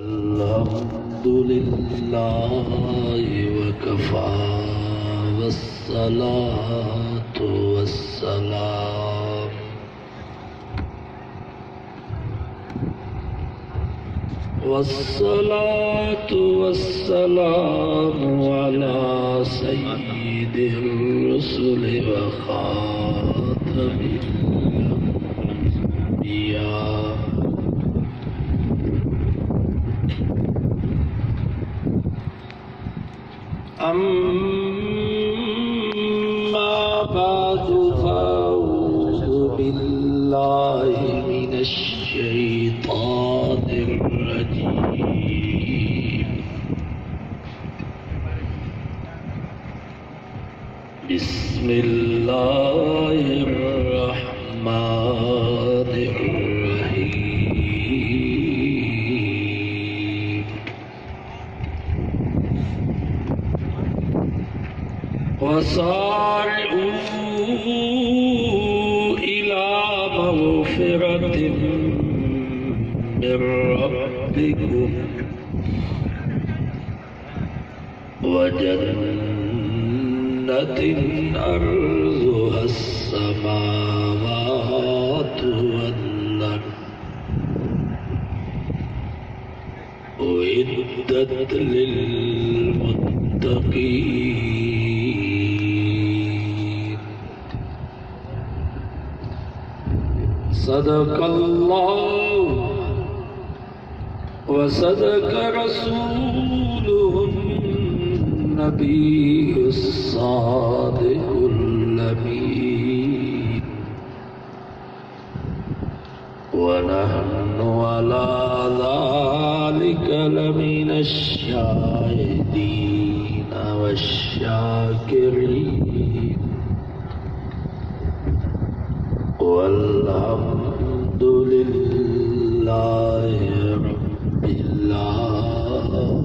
अल्हम्दुलिल्लाहि वकफ़ा वस्सलातु वस्सलामु अला सय्यिदिर रुसुलि व खातमिल अंबिया अम्मा बअदु फ़अऊज़ु बिल्लाहि मिनश शैतानिर रजीम। बिस्मिल्लाहिर रहमानिर रहीम। वसारि'ू इला मग़फ़िरतिम मिर रब्बिकुम व जन्नतिन अर्ज़ुहा अस्समावातु वल-अर्ज़ उइद्दत लिल-मुत्तक़ीन। सदक़ल्लाहु व सदक़ रसूलुहुन नबियुस्सादिक़ुल अमीन व नहनु अला ज़ालिका लमिनश शाहिदीन वश्शाकिरीन वल्हम्दुलिल्लाहि रब्बिल आलमीन।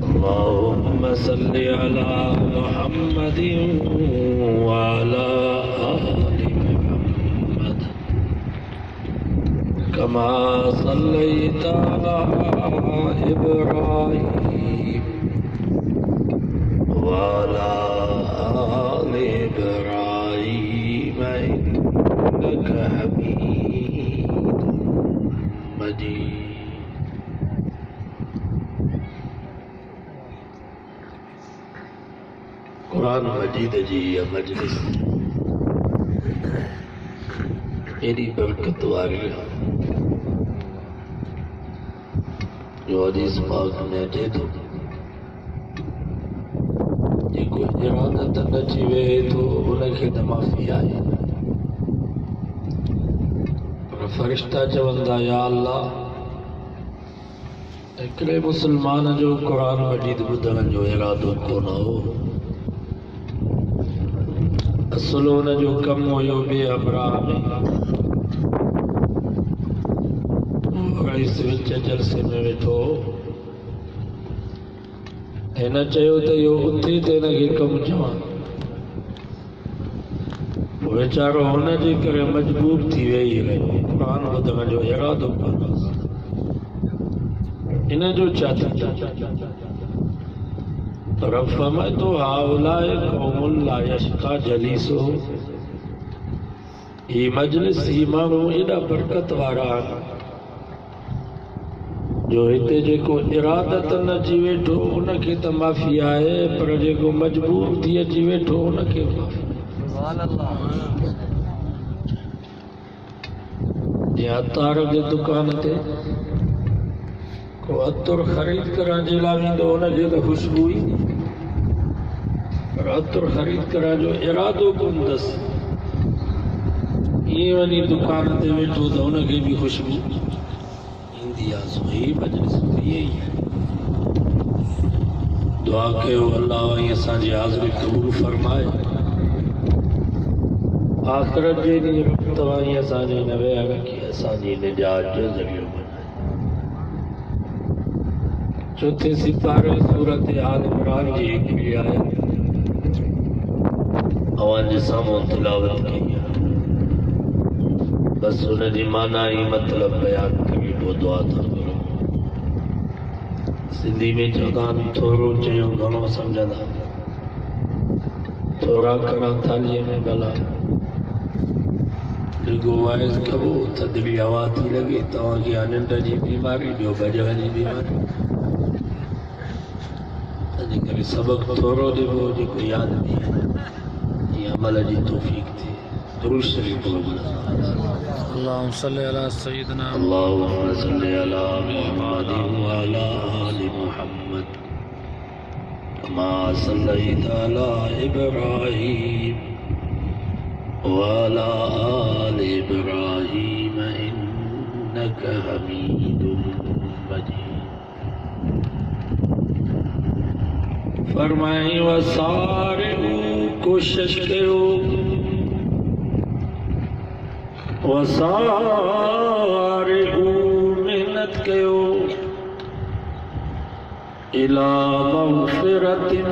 अल्लाहुम्मा सल्लि अला मुहम्मदिन व अला आलि मुहम्मद कमा सल्लैता अला इब्राहीम व अला आलि इब्राहीम इन्नका हमीदुम मजीद। कुरान मजीद जी या मजलिस एडी बरकत वारी जो हदीस पाक में अचे थो जेको इरादत न अची वेहे थो उनखे त माफ़ी आहे, पर फ़रिश्ता चवंदा या अल्लाह हिकिड़े मुस्लमान जो कुरान मजीद ॿुधण जो इरादो कोन हो, असुल हुन जो कमु हुयो ॿिए अमराह में। रईस विच जलसे में वेठो हिन चयो त इहो उथी त हिनखे कमु चवां, वीचारो हुनजे करे मजबूर थी वेही रहियो, क़ुरान ॿुधण जो इरादो कोन हिन जो छा थी रफ़मतो हाउलाए क़ौमुन ला यश्क़ा जलीसुहुम। ही मजलिस ही माण्हू एॾा बरकत वारा आहिनि जो हिते जेको इरादत न अची वेठो उनखे त माफ़ी आहे, पर जेको मजबूर थी अची वेठो उनखे माफ़ी। या अतार जे दुकान ते को अतुर ख़रीद करण जे लाइ वेंदो उनखे त ख़ुशबू ईंदी, पर अतुर ख़रीद करण जो इरादो कोन अथसि, ईअं वञी दुकान ते वेठो त उनखे बि ख़ुशबू ईंदी आहे। सो ही मजलिस ईअं ई आहे। दुआ कयो अल्लाह असांजी हाज़िरी क़बूल फरमाए, आख़िरत जे ॾींहुं रब तव्हां असांजे नवे रखी असांजी निजात जो ज़रियो बणाए। चौथे सिपारे सूरत आल इमरान जी हिकिड़ी आयत अवां जे साम्हूं तिलावत कई आहे, बस उन जी माना ही मतलब बयान करे पोइ दुआ थो करो। सिंधी में चवंदा आहिनि थोरो चयो घणो सम्झंदा, थोरा करा थालीअ में भला ॾिघो वाइस कबो थधिड़ी हवा थी लॻे तव्हांखे निंड जी बीमारी ॿियो भॼण जी बीमारी। अॼुकल्ह सबक़ु थोरो ॾिबो जेको यादि बि आहे, अमल जी तौफ़ीक़ थिए। दुरूद शरीफ़ अल्लाहुम्मा सल्लि अला सय्यिदना अल्लाहुम्मा सल्लि अला मुहम्मद व अला आलि मुहम्मद कमा सल्लैता अला इब्राहीम व अला आलि इब्राहीम इन्नका हमीदुम मजीद। फरमाए वसारिऊ कोशिश कयो, वसारिऊ मेहनत कयो, इला मग़फ़िरतिन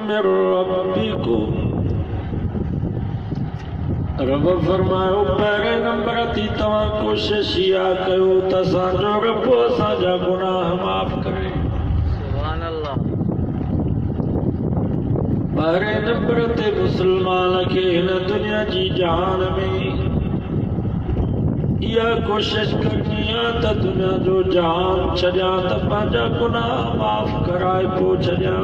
मिर रब्बिकुम। रब फरमायो पहिरें नंबर थी तव्हां कोशिश इहा कयो त असांजो रब असांजा गुनाह माफ़ करे। पहिरें नंबर ते मुसलमान खे हिन दुनिया जी जहान में इहा कोशिश करणी आहे त दुनिया जो जहान छॾियां त पंहिंजा गुनाह माफ़ कराए पोइ छॾियां।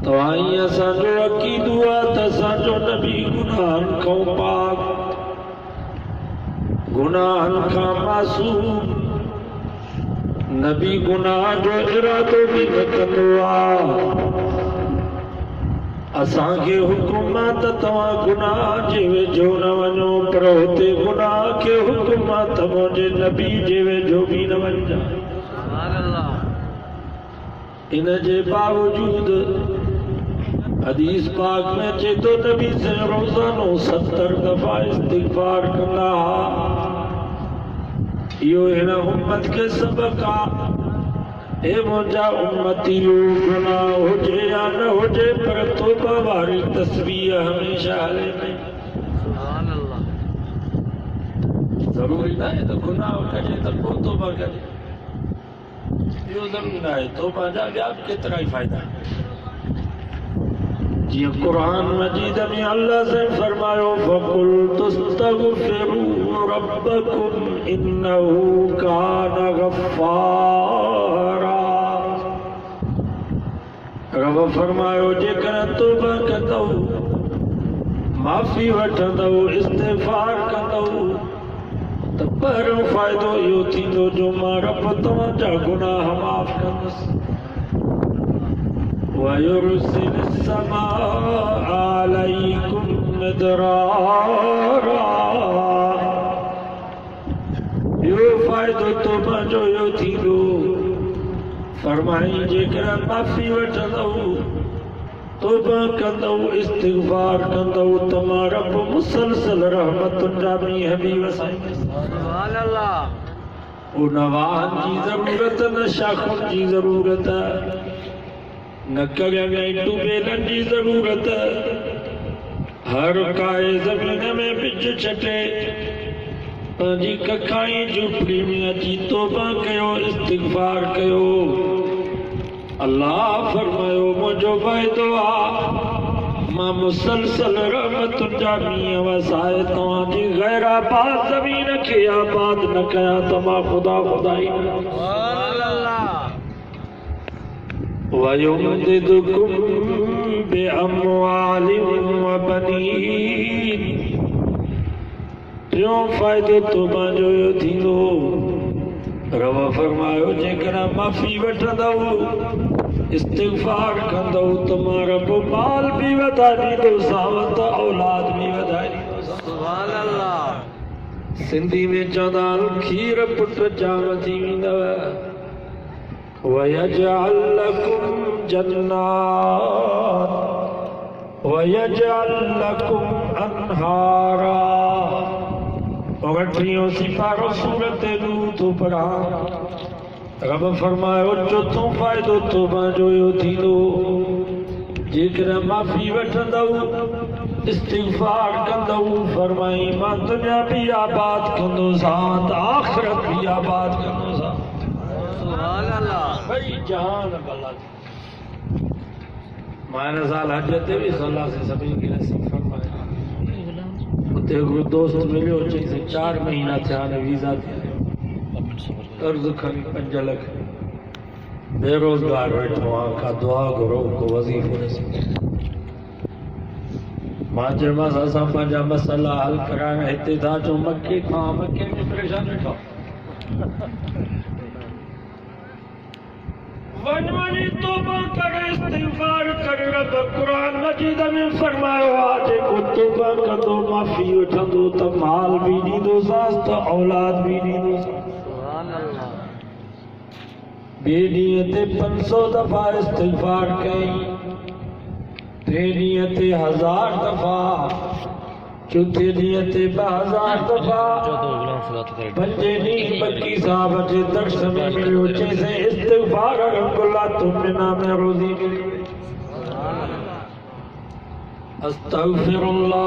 तव्हां ईअं असांजो अक़ीदो आहे त असांजो नबी गुनाहनि खां पाक, गुनाहनि खां मासूम, नबी गुनाह जो इरादो भी न कंदो आहे। असांखे हुकुम आहे त तव्हां गुनाह जे वेझो न वञो, पर हुते गुनाह खे हुकुम आहे त मुंहिंजे नबी जे वेझो बि न वञो। इन जे बावजूद हदीस पाक में अचे थो नबी से रोज़ानो 70 दफ़ा इस्तिग़फ़ार कंदा। इहो हिन उम्मत खे सबक़ आहे। हे मुंहिंजा उम्मतियो, गुनाह हुजे या न हुजे पर तौबा वारी तस्बीह हमेशह हले पई। ज़रूरी न आहे त गुनाह कजे त पोइ तौबा कजे, इहो ज़रूरी न आहे। तौबा जा ॿिया बि केतिरा ई फ़ाइदा आहिनि। जीअं क़ुरान मजीद में अल्लाह से फरमायो फ़क़ुल तस्तग़फ़िरू रब्बकुम इन्नहू कान गफ़्फ़ारा। रब फरमायो जेकर तौबा कंदव, माफ़ी वठंदव, इस्तिग़फ़ार कंदव त पहिरियों फ़ाइदो इहो थींदो जो मां रब तव्हांजा गुनाह माफ़ कंदुसि। वयुरसिल समाअ अलैकुम मिदरारा। इहो फ़ाइदो तौबा जो इहो थींदो, फरमाई जेकर माफ़ी वठंदव, तौबा कंदव, इस्तिग़फ़ार कंदव त मां रब मुसलसल रहमतुनि जा मींहं बि वसाईंदुसि। सुभान अल्लाह। उन वाहन जी ज़रूरत न शाख़ुनि जी ज़रूरत, न कॻनि ऐं टुबेलनि जी ज़रूरत। हर काए ज़मीन में बिज छटे, पंहिंजी कखाई झूपड़ी में अची तौबा कयो, इस्तिग़फ़ार कयो। अल्लाह फरमायो मुंहिंजो वाइदो आहे मां मुसलसल रहमतुनि जा मींहं वसाए तव्हांजी गैराबाद ज़मीन खे आबाद न कयां त मां ख़ुदा ख़ुदाई न। वयुमदिदुकुम बिअमवालिन व बनीन। टियों फ़ाइदो तौबा जो इहो थींदो, रब फरमायो जेकर माफ़ी वठंदव, इस्तिग़फ़ार कंदव त मां रब माल बि वधाए ॾींदोसांव त औलाद बि वधाए ॾींदोसांव। सुभान अल्लाह। सिंधी में चवंदा आहिनि खीर पुट जाम थी वेंदव। वयजअल लकुम जन्नात वयजअल लकुम अनहारा। वठियो सिपारो सूरत नूह तो पढ़ा। रब फरमायो चौथों फ़ाइदो तौबा जो इहो थींदो, जेकर माफ़ी वठंदव इस्तिग़फ़ार कंदव फरमाई मां दुनिया भी आबाद कंदोसां त आख़िरत भी आबाद कंदोसां सुभान अल्लाह भाई जहान भला माने साल हज ते भी सल्लल्लाहु अलैहि वसल्लम की नसीब फरमाए उते को दोस्त मिलियो चई 4 महीना थिया ने वीज़ा थिया कर्ज खणी 5 लाख बेरोजगार बैठो का दुआ करो को वजीफो नसीब मां चयोमांसि असां पंहिंजा मसइला हल कराइण हिते था अचूं मके खां मके में परेशान वेठा वञी तौबा करे इस्तिग़फ़ार करे रब क़ुरान मजीद में फरमायो आहे जेको तौबा कंदो माफ़ी वठंदो त माल बि ॾींदोसांसि त औलाद बि ॾींदोसांसि सुभान अल्लाह ॿिए ॾींहं ते 500 दफ़ा इस्तिग़फ़ार कई टे ॾींहं ते 1000 दफ़ा चौथे ॾींहं ते 2000 दफ़ा पंजे ॾींहं बकी साहब जे दर्श में मिलियो चइसि इस्तिग़फ़ार रब्बुल्लाह तुमना में रोज़ी मिली अस्तग़फ़िरुल्लाह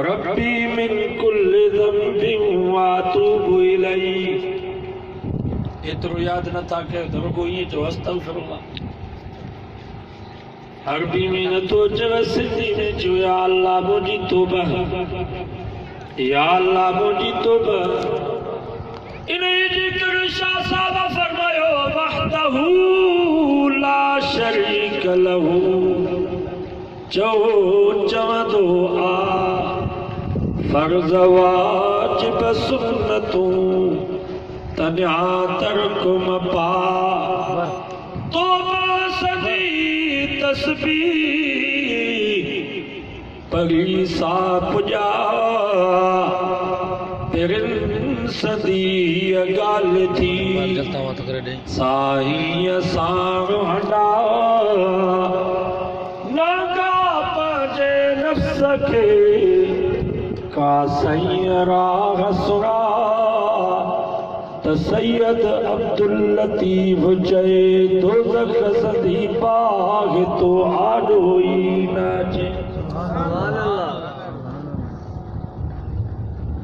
रब्बी मिन कुल्लि ज़ंबिन व अतूबु इलैहि एतिरो यादि नथा कयो त रुॻो ईअं चओ अस्तग़फ़िरुल्लाह अरबी में न तो चव सिंधी में चो या अल्लाह मुझी तौबा या अल्लाह मुझी तौबा इन जिक्र शाह साहब फरमायो वहदहू ला शरीक लहू चो चवंदो आ फर्ज़ वाजिब सुन्नतूं तन्हा तरकुम पा तौबा सदी तस्बीह पगड़ी सा पुजा तिरन सदी गाल थी साई साण हंडा नागा पंहिंजे नफ्स खे का सही राह सुरा त सैयद अब्दुल लतीफ़ चए दोज़ख सदी बाग़ तो आॾो ई न अचे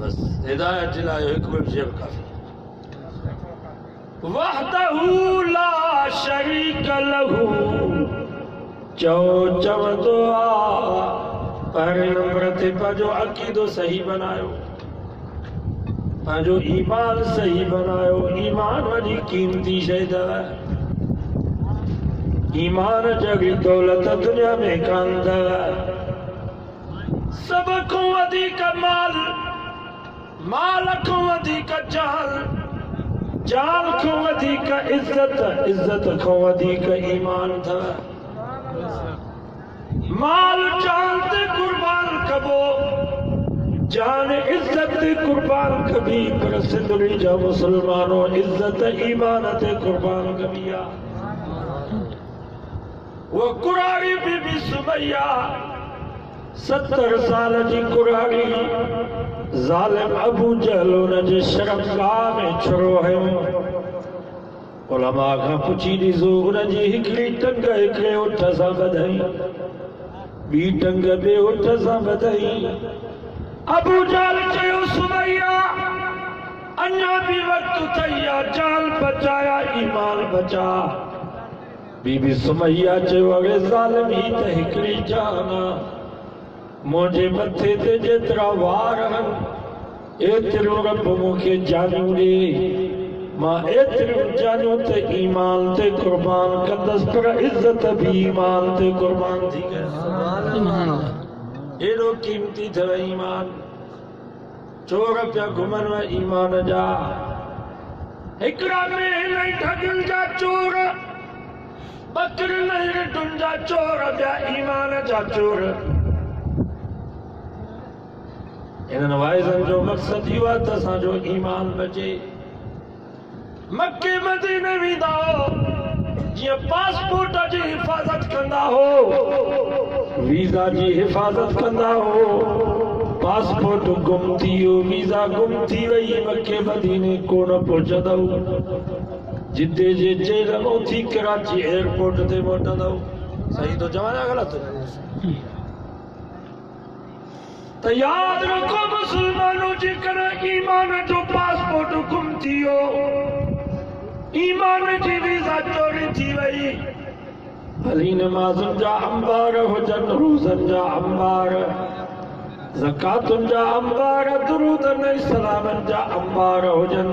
बस हिदायत जे लाइ हिकु बि शेर काफ़ी वहदहू ला शरीक लहू चओ चवंदो आहे पहिरें नंबर ते पंहिंजो अक़ीदो सही बनायो पंहिंजो ईमान सही बनायो ईमान वॾी क़ीमती शइ अथव ईमान जहिड़ी दौलत दुनिया में कान अथव सभ खां वधीक माल खां वधीक जाल खां वधीक इज़त खां वधीक ईमान अथव माल जान ते कुर्बान कबो जान इज्जत ते कुर्बान कभी पर सिंधड़ी जा मुसलमानों इज्जत ईमान ते कुर्बान कभी वो कुरारी बीबी सुमैया 70 साल जी कुरारी ज़ालिम अबू जहल उन जे शर्मगाह में छुरो है उलमा खां पुछी ॾिसो उन जी हिकिड़ी टंग हिकिड़े उठ सां ॿधई ॿी टंग ॿिए उठ सां ॿधई अबू जहल चयो सुमैया अञा भी वक्त थई जान बचाया ईमान बचा बीबी सुमैया चयो अॻे ज़ालिम ही त हिकिड़ी जान मुंहिंजे मथे ते जेतिरा वार आहिनि एतिरो रब मूंखे जानियूं ॾे मां एतिरियूं जानियूं त ईमान ते कुर्बान कंदसि पर इज़त भी ईमान ते कुर्बान थी एॾो क़ीमती अथव ईमान चोर पिया घुमनि ईमान जा हिकिड़ा में ठगियुनि जा चोर बकरियुनि रिटुनि जा चोर पिया ईमान जा चोर इन्हनि वाइज़नि जो मक़सदु इहो आहे त असांजो ईमान बचे मके मदीने वेंदा हो जीअं पासपोर्ट जी हिफ़ाज़त कंदा हो वीज़ा जी हिफ़ाज़त कंदा हो पासपोर्ट गुम थी वियो वीज़ा गुम थी वई मके मदीने कोन पहुचंदव जिते जे जेल मां थी कराची एयरपोर्ट ते मोटंदव सही तो जमाना गलत है। तो याद रखो मुसलमानों जेकर ईमान जो पासपोर्ट गुम थियो, ईमान जी वीज़ा चोरी थी वई, हली नमाज़ुनि जा अंबार हुजन, रोज़नि जा अंबार, ज़कातुनि जा अंबार, दुरूदनि ऐं सलामनि जा अंबार हुजन,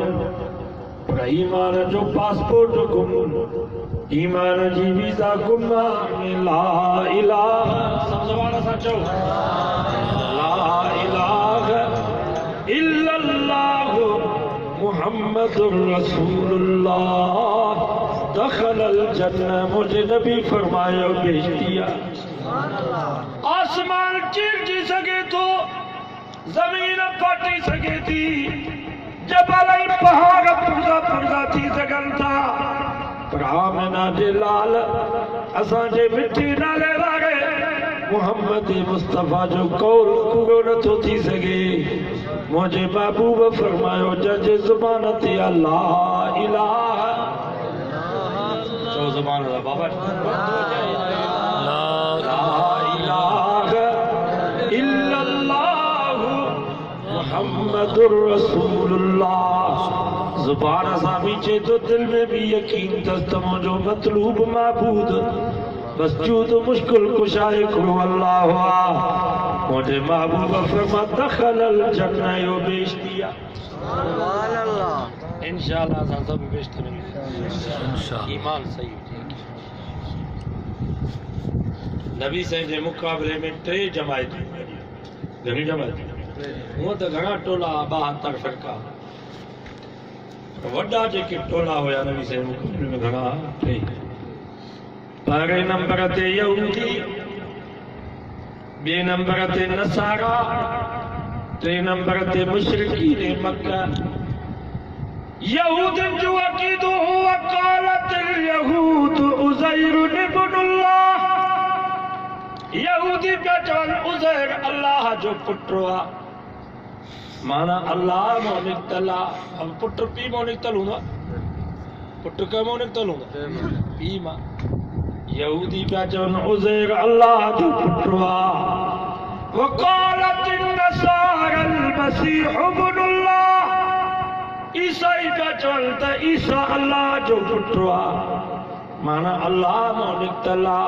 पर ईमान जो पासपोर्ट गुम, ईमान जी वीज़ा गुम। ला इलाहा, सब ज़बान सां चओ, ला इलाहा इल्लल्लाह मुहम्मदुर रसूलुल्लाह दखलल जन्नह। मुझे नबी फरमायो बेइज्जतिया। आसमान चीर जी सके तो, जमीन फाटी सके थी, जबल पहाड़ पुरजा पुरजा थी सघनि था, पर आमिना जे लाल असांजे मिठी नाले वारे मुहम्मद मुस्तफ़ा जो कौल पूरो नथो थी सके। मुझे महबूब फरमायो जंहिंजे ज़ुबान ते ला इलाहा, चओ ज़ुबान अल्लाह बाबा, ला इलाहा इल्लल्लाह मुहम्मदुर रसूलुल्लाह। ज़ुबान सां भी चए तो दिल में भी यकीन अथसि त मुंहिंजो मतलूब महबूद मसजूद मुश्किल कुशाए हिकिड़ो अल्लाह हुआ। मुझे महबूब फरमा दखलल जन्नह, यो बेइज्जती आहे। सुभान अल्लाह। इंशाअल्लाह असां सभु बेइज्जत न इंशाअल्लाह, ईमान सही हुजे। नबी साईं जे मुक़ाबले में 3 जमायतूं, घणी जमायतूं, हूअं त घणा टोला 72 फ़िरका, वॾा जेके टोला हुया नबी साईं मुक़ाबले में घणा 3। पहले नंबर ते यहूदी, बे नंबर ते नसारा, 3 नंबर ते मुशरिकीन मक्का। यहूदन जो अकीदो हो वकालतुल यहूद उज़ैर इब्नुल्लाह। यहूदी पे चवन उज़ैर अल्लाह जो पुत्र आ, माना अल्लाह मो निकतला। अब पुत्र पी मो निकतल हूंदो, पुत्र के मो निकतल हूंदो, पी मां। यहूदी पे चवन उज़ैर अल्लाह जो पुत्र आ। वकालतिन नसारल मसीह इब्नुल्लाह। ईसाई पे चवन त ईसा अल्लाह जो पुत्र आ, माना अल्लाह मो निकतला।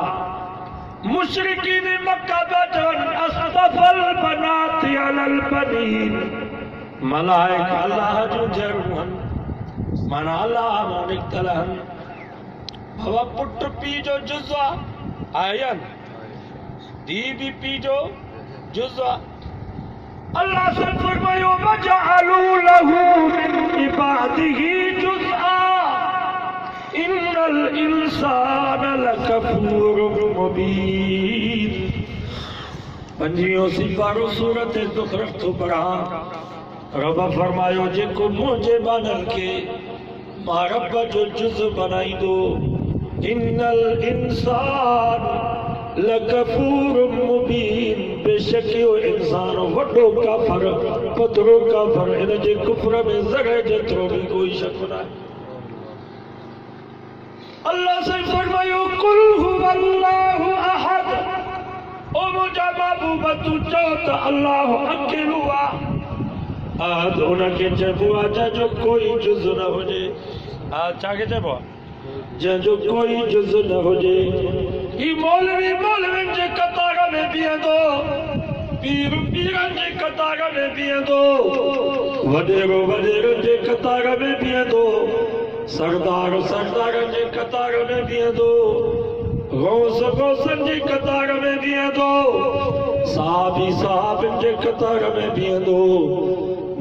मुशरिकीन मक्का पे चवन अस्तफल बनाति अलल बनीन। मलाइका अल्लाह जो जरूं हन, माना अल्लाह मो निकतल हन। बाबा पुट पी जो जुज़ा आयन, दी भी पी जो जुज़ा। अल्लाह से फरमायो वजअलू लहू मिन इबादिही जुज़आ इन्नल इंसान लकफूरुम मुबीन। 5 सिपारो सूरत ज़ुखरफ तो पढ़ा। रब फरमायो जेको मुंहिंजे बानल के मां रब जो जुज़ बनाईंदो, इन्नल इंसान लकफूरुम मुबीन। बेशक यो इंसान वॾो काफ़िर, पधरो काफ़िर, इन जे कुफ्र में ज़रे जेतिरो भी कोई शक न आहे। अल्लाह से फरमायो कुल हुवल्लाहु अहद। ओ मुंहिंजा महबूब तूं चओ त अल्लाह अकेलो आहे। अहद उनखे चइबो आहे जंहिंजो कोई जुज़ न हुजे। छाखे चइबो आहे? जंहिंजो कोई जुज़ न हुजे। ही मौलवी मौलवियुनि जे कतार में बीहंदो, पीर पीरनि जे कतार में बीहंदो, वॾेरो वॾेरनि जे कतार में बीहंदो, सरदार सरदारनि जे कतार में बीहंदो, गौस गौसनि जे कतार में बीहंदो, साहबी साहबनि जे कतार में बीहंदो,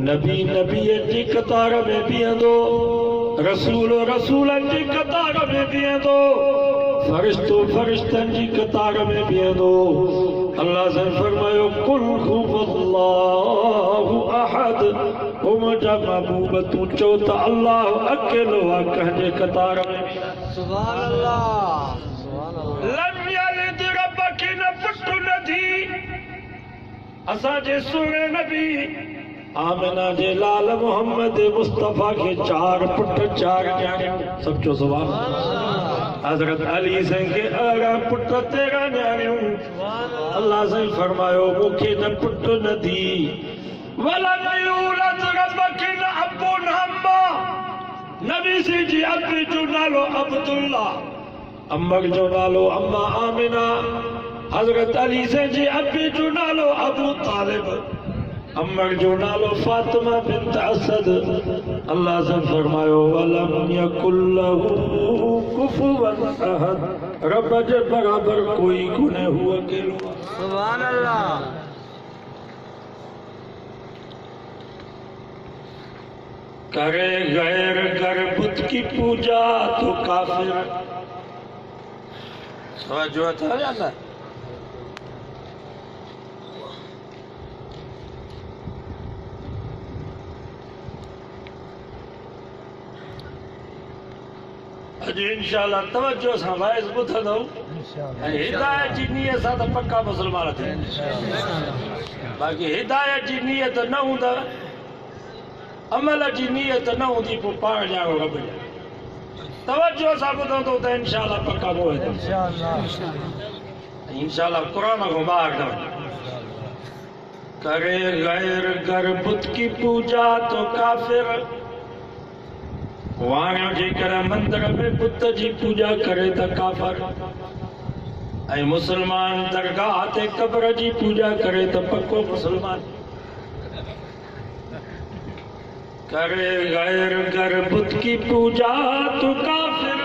नबी नबीअनि जी कतार में बीहंदो, रसूल रसूलनि जी कतार में बीहंदो, फरिश्तो फरिश्तनि जी कतार में बीहंदो। अल्लाह से फरमायो कुल हुवल्लाहु अहद। ओ मुंहिंजा महबूब तूं चओ त अल्लाह अकेलो आहे, कंहिंजे कतार में बि। सुभान अल्लाह, सुभान अल्लाह। लम यलिद, रब खे न पुट न थी। असांजे सुहिणे नबी आमिना जे लाल मोहम्मद मुस्तफ़ा के 4 पुट 4 ॼाणियूं। सब चो सुभान अल्लाह। हजरत अली सिंह के आगा पुट तेरा न्याणियूं अल्लाह से फरमायो मुखे न पुट न दी वलम यूलद रबकिन अब्बुन हम्मा नबी से जी अब्बे जो नालो अब्दुल्ला अम्मा जो नालो अम्मा आमिना हजरत अली से जी अब्बे जो नालो अबू तालिब अम्मा जो नालो फातिमा बिन्त असद अल्लाह से फरमायो वलम यकुल लहू कुफुवन अहद रब जे बराबर कोई गुने हुआ अकेलो सुभान अल्लाह करे गैर कर बुत की पूजा तो काफिर समझो था जाना अज इंशाल्लाह तवज्जो सां वाइज़ ॿुधंदो ऐं हिदायत जी नियत सां त पक्का मुस्लमान थी बाक़ी हिदायत जी नियत न हूंदा अमल जी नियत न हूंदी पोइ पाण ॼाणो रब ॼाणे तवज्जो सां ॿुधंदो त इंशाल्लाह पक्का मोह इंशाल्लाह क़ुरान खां ॿाहिरि न वञे करे गैर कर बुत की पूजा तो काफिर वाणियो जेकर मंदिर में बुत जी पूजा करे त काफिर ऐं मुसलमान दरगाह ते कब्र जी पूजा करे त पक्को मुसलमान करे गैर कर बुत की पूजा तो काफिर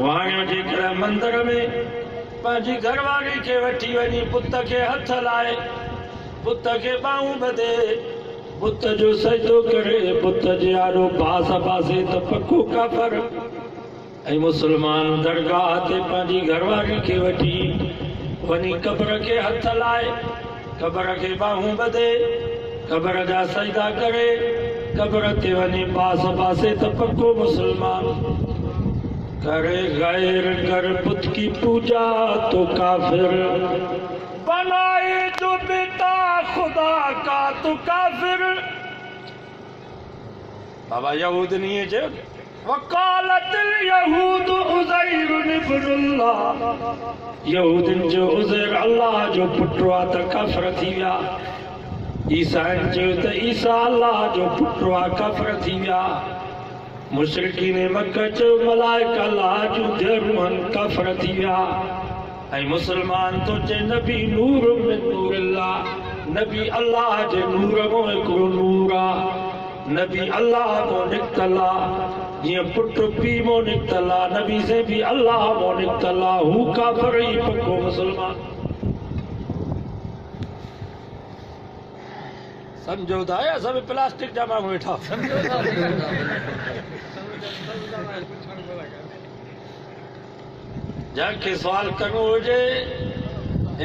वाणियो जेकर मंदिर में पंहिंजी घरवारी खे वठी वञी बुत खे हथ लाए बुत खे ॿाहूं ॿधे बुत जो सजदो करे बुत जे आड़ो पास पासे त पक्को काफिर ऐं मुसलमान दरगाह ते पंहिंजी घरवारी खे वठी वञी कब्र खे हथ लाए कब्र खे ॿाहूं ॿधे कब्र जा सजदा करे कब्र ते वञी पास पासे त पक्को मुसलमान करे गैर कर बुत की पूजा तो काफिर बनाए जो बेटा खुदा का तो काफिर बाबा यहूद नहीं है जो वकालत यहूद उज़ैर इब्नुल्लाह यहूदन जो उज़ैर अल्लाह जो पुटो आ त काफिर थी विया ईसा जो त ईसा अल्लाह जो पुटो आ काफिर थी विया मुशरिकीन मक्का जो मलाइका अल्लाह जो धर्मन काफिर थी विया ऐं मुसलमान तो चे नबी नूर में नूर अल्लाह नबी अल्लाह जे नूर में हिकिड़ो नूर आ नबी अल्लाह मो निकतल आ जीअं पुट पीउ मो निकतल आ नबी से भी अल्लाह मो निकतल आ हू काफिर ई पक्को मुसलमान समझो था या सब प्लास्टिक जमा वेठा जंहिंखे सवाल करिणो हुजे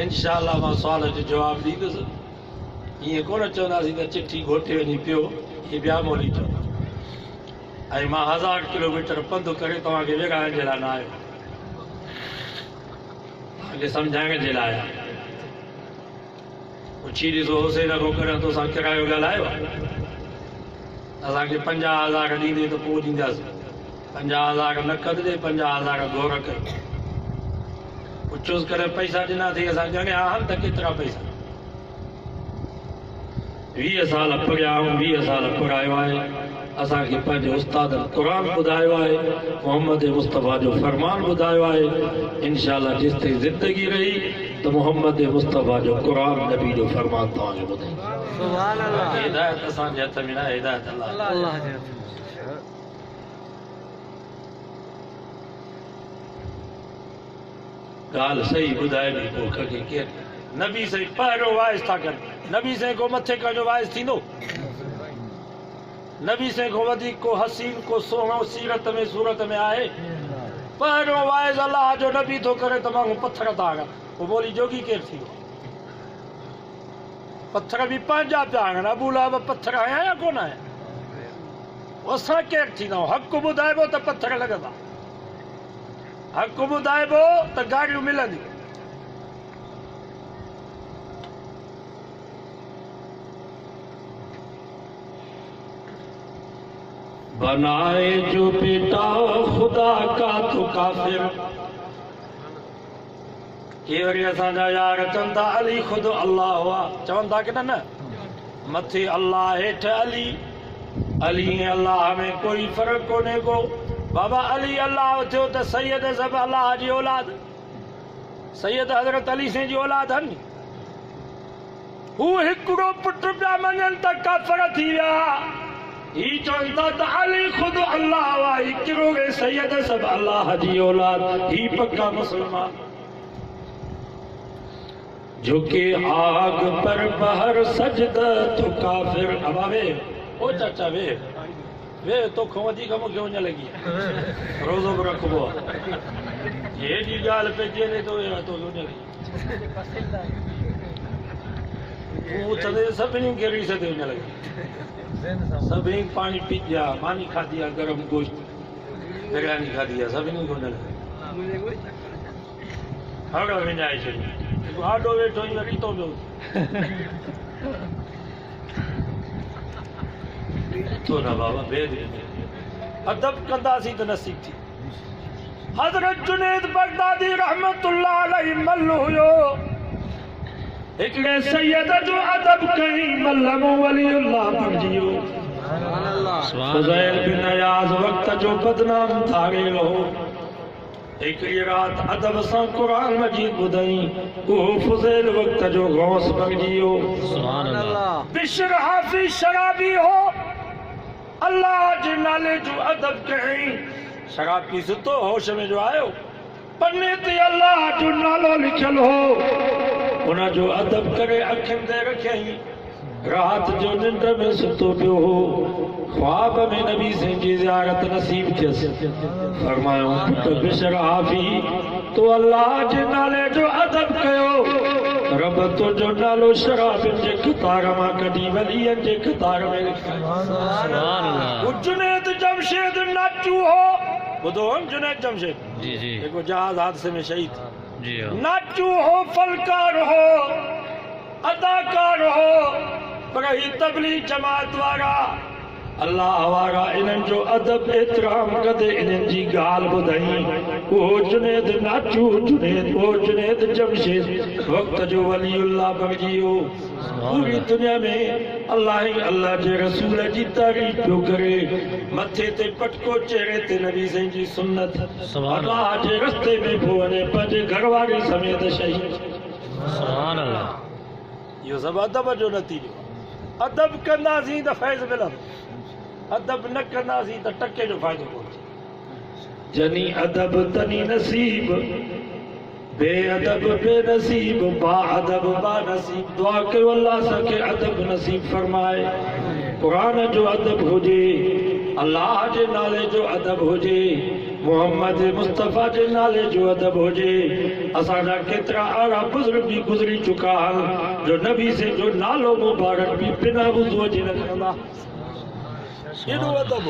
इंशाअल्लाह मां सवाल जो जवाबु ॾींदुसि ईअं कोन चवंदासीं त चिठी घोटे वञी पियो हीअ ॿिया मोली चओ ऐं मां 1000 किलोमीटर पंधु करे तव्हांखे विराइण जे लाइ न आयो तव्हांखे सम्झाइण जे लाइ आहियां पुछी ॾिसो हुसैन खां करे तोसां किरायो ॻाल्हायो असांखे 50,000 ॾींदे त पोइ ॾींदासीं 50,000 नक़द ॾे 50,000 घोर करे पुछोसि करे पैसा ॾिनासीं असां ॼणिया आहिनि त केतिरा पैसा 20 साल पढ़िया ऐं 20 साल पढ़ायो आहे असांखे पंहिंजे उस्ताद क़ुरान ॿुधायो आहे मोहम्मद मुस्तफ़ा जो फरमान ॿुधायो आहे इंशाअल्लाह जेसिताईं ज़िंदगी रही त मोहम्मद मुस्तफ़ा जो क़ुरान नबी जो फरमान तव्हांखे ॿुधाईंदो सुभान अल्लाह हिदायत असांजे हथ में न आहे हिदायत अल्लाह जे हथ में गाल सही ॿुधाए नी पोइ कंहिंखे केरु नबी साईं पहिरियों वाइस था कनि नबी साईं को मथे कंहिंजो वाइस थींदो नबी साईं को वधीक को हसीन को सुहिणो सीरत में सूरत में आहे पहिरियों वाइस अलाह जो नबी थो करे त माण्हू पथर था हणनि पोइ मोली जोगी केरु थींदो पथर बि पंहिंजा पिया हणनि अबू लहब पथर हया या कोन आया असां केरु थींदा हक़ ॿुधाइबो त पथर लॻंदा हक़ ॿुधाइबो त गाड़ियूं मिलंदियूं बनाए जो बेटा खुदा का तो काफिर। के वरी असांजा यार चवनि था अली ख़ुदि अल्लाह हुआ, चवनि था की न मथे अल्लाह हेठ अली, अली ऐं अल्लाह में कोई फर्क़ कोन्हे को। बाबा अली अल्लाह थियो त सैयद सब अल्लाह जी औलाद, सैयद हज़रत अली से जी औलाद हन। हू हिकिड़ो पुटु पिया मञनि त काफ़िर थी विया। ही चवनि था त अली ख़ुदि अल्लाह हुआ, हिकिड़ो सैयद सब अल्लाह जी औलाद, ही पक्का मुसलमान। झुके आग पर बहर सजदा तो काफिर। अब वे ओ चाचा वे तो वधीक मूंखे वञ लॻी रोज़ो बि रखबो आहे। हेॾी ॻाल्हि पइजी वञे तो वञ लॻी तूं चवे सभिनी खे रीस ते वञ लॻी। सभिनी पाणी पीजा, मानी खाधी आहे, गरम गोश्त बिरयानी खाधी आहे, सभिनी खे वञ लॻी हड़ विञाए छॾी। आडो वेठो ही रीतो पियो तो ना बाबा भेद अदब कंदासीं त नसीब थी। हज़रत जुनैद बगदादी रहमतुल्लाह अलैहि मल्ल हुयो, हिकिड़े सैयद जो अदब कई मल्लम वलीउल्लाह बणिजी वियो। फ़ुज़ैल बिन अयाज़ वक़्त जो बदनाम थारेल हो। हिकिड़ी रात अदब सां क़ुरान मजीद ॿुधई, उहो फ़ुज़ैल वक़्त जो गौस बणिजी वियो। बिशर हाफ़िज़ शराबी हो, अल्लाह जे नाले जो अदब कयईं। शराब पी सुतो होश में जो आयो, पन्ने ते अल्लाह जो नालो लिखियल हो, उन जो अदब करे अखियुनि ते रखियईं। रात जो निंड में सुतो पियो हो, ख्वाब में नबी सिंह जी ज़ियारत नसीब थियसि। फरमायो पुट बिशर हाफ़ी, तो अल्लाह जे नाले जो अदब कयो, रब तुंहिंजो नालो शराबनि जे क़तार मां कढी वलीअनि जे क़तार में लिखायो। जुनैद जमशेद नाचू हो, ॿुधो जुनैद जमशेद जेको जहाज हादसे में शहीद, नाचू हो, फलकार हो, अदाकार हो, पर ही तबलीग जमात वारा अल्लाह वारा इन्हनि जो अदब एतिराम कदे इन्हनि जी ॻाल्हि ॿुधई। ओ जुनैद नाचू, जुनैद जमशेद वक़्त जो वलीउल्लाह बणिजी वियो। पूरी दुनिया में अल्लाह ही अल्लाह जे रसूल जी तारीफ़ पियो करे। मथे ते पटको, चेहरे ते नबी सिंह जी सुन्नत, अल्लाह जे रस्ते में पियो वञे, पंहिंजे घरवारी समेत शहीद। सुभान अल्लाह। इहो सभु अदब जो नतीजो। अदब कंदासीं त फैज़ मिलंदो, अदब न कंदासीं त टके जो फ़ाइदो कोन्हे। जनी अदब तनी नसीब, बेअदब बेनसीब, बाअदब बानसीब। दुआ कयो अल्लाह असांखे अदब नसीब फरमाए। क़ुरान जो अदब हुजे, अल्लाह जे नाले जो अदब हुजे, मोहम्मद मुस्तफ़ा जे नाले जो अदब हुजे। असांजा केतिरा अहिड़ा बुज़ुर्ग भी गुज़री चुका आहिनि जो नबी से जो नालो मुबारक भी बिना वुज़ूअ जे न खणंदा। एॾो अदब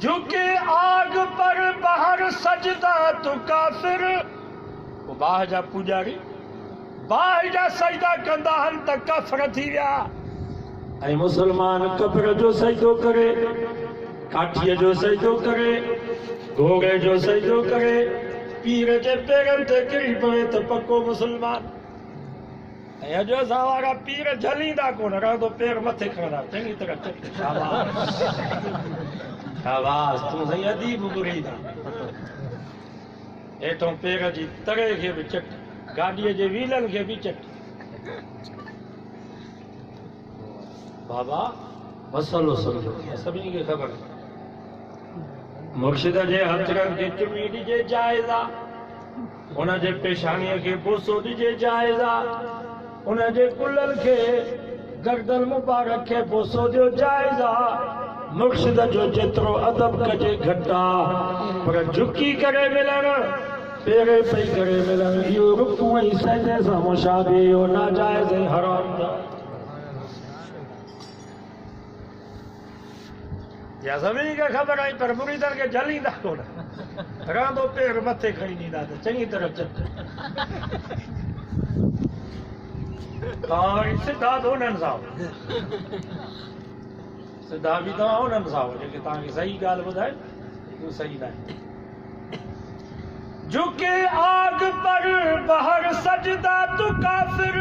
झुके आग पर बाहर सजदा तो काफिर। वो बाह जा पुजारी बाह जा सजदा कंदा हन त काफिर थी विया। ऐं मुसलमान कब्र जो सजदो करे, काठीअ जो सजदो करे, घोड़े जो सजदो करे, पीर जे पेरनि ते किरी पवे त पक्को मुसलमान। ऐं अॼु असां वारा पीर झलींदा कोन, रहंदो पेर मथे खणंदा चङी तरह। शाबाश शाबाश, तूं साईं अदीब मुरीद आहे। हेठों पेर जी तरे खे बि चट, गाॾीअ जे व्हीलनि खे बि चट। बाबा मसलो सम्झो, सभिनी खे ख़बर आहे। मुर्शिद जे हथरनि खे चुमी ॾिजे जाइज़ आहे, उन जे पेशानीअ खे बोसो ॾिजे जाइज़ आहे, उन जे कुलनि खे गर्दन मुबारक खे बोसो ॾियो जाइज़ आहे। मुर्शिद जो जेतिरो अदब कजे घटि आहे, पर झुकी करे मिलण, पेरे पई करे मिलण, इहो रुकू ऐं सजदे सां मुशाबे, इहो नाजाइज़ ऐं हराम आहे। या सभिनी खे ख़बर आहे, पर मुरीदनि खे झलींदा कोन। रहंदो पेर मथे खणी ॾींदा त चङी तरह चट। तव्हां सिधा तो उन्हनि सां सिधा बि तव्हां उन्हनि सां जेके तव्हांखे सही ॻाल्हि ॿुधाए तूं सही न आहे झुके आग पर बहर सजदा तू काफिर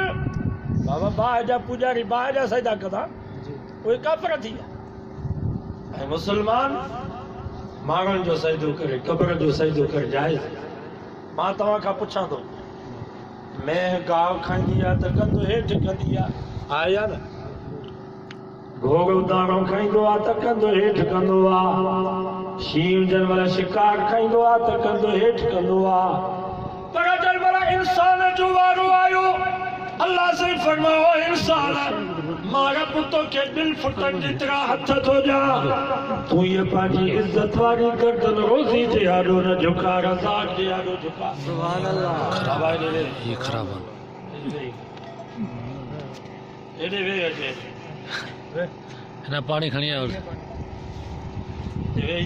बाबा बाहि जा पुजारी बाहि जा सजदा कंदा उहे काफ़िर थी विया ऐं मुस्लमान माण्हुनि जो सजदो करे क़ब्र जो सजदो करे जाइज़ मां तव्हां खां पुछां थो मैं गांव खाईंदी आहे त कंधो हेठि कंदी आहे या न घोड़ो दाणो खाईंदो आहे त कंधो हेठि कंदो आहे शींहं जंहिं महिल शिकार खाईंदो आहे त कंधो हेठि कंदो आहे पर जंहिं महिल इंसान जो वारो आयो अल्लाह से फरमाओ इंसान मारा पुतो के दिल फुटन जितरा हथ थो जा तू ये पांजी इज्जत वारी गर्दन रोजी जे आडो न झुका रज़ाक जे आडो झुका सुभान अल्लाह ये खराब है एडे वे अचे ना पानी खणी और वे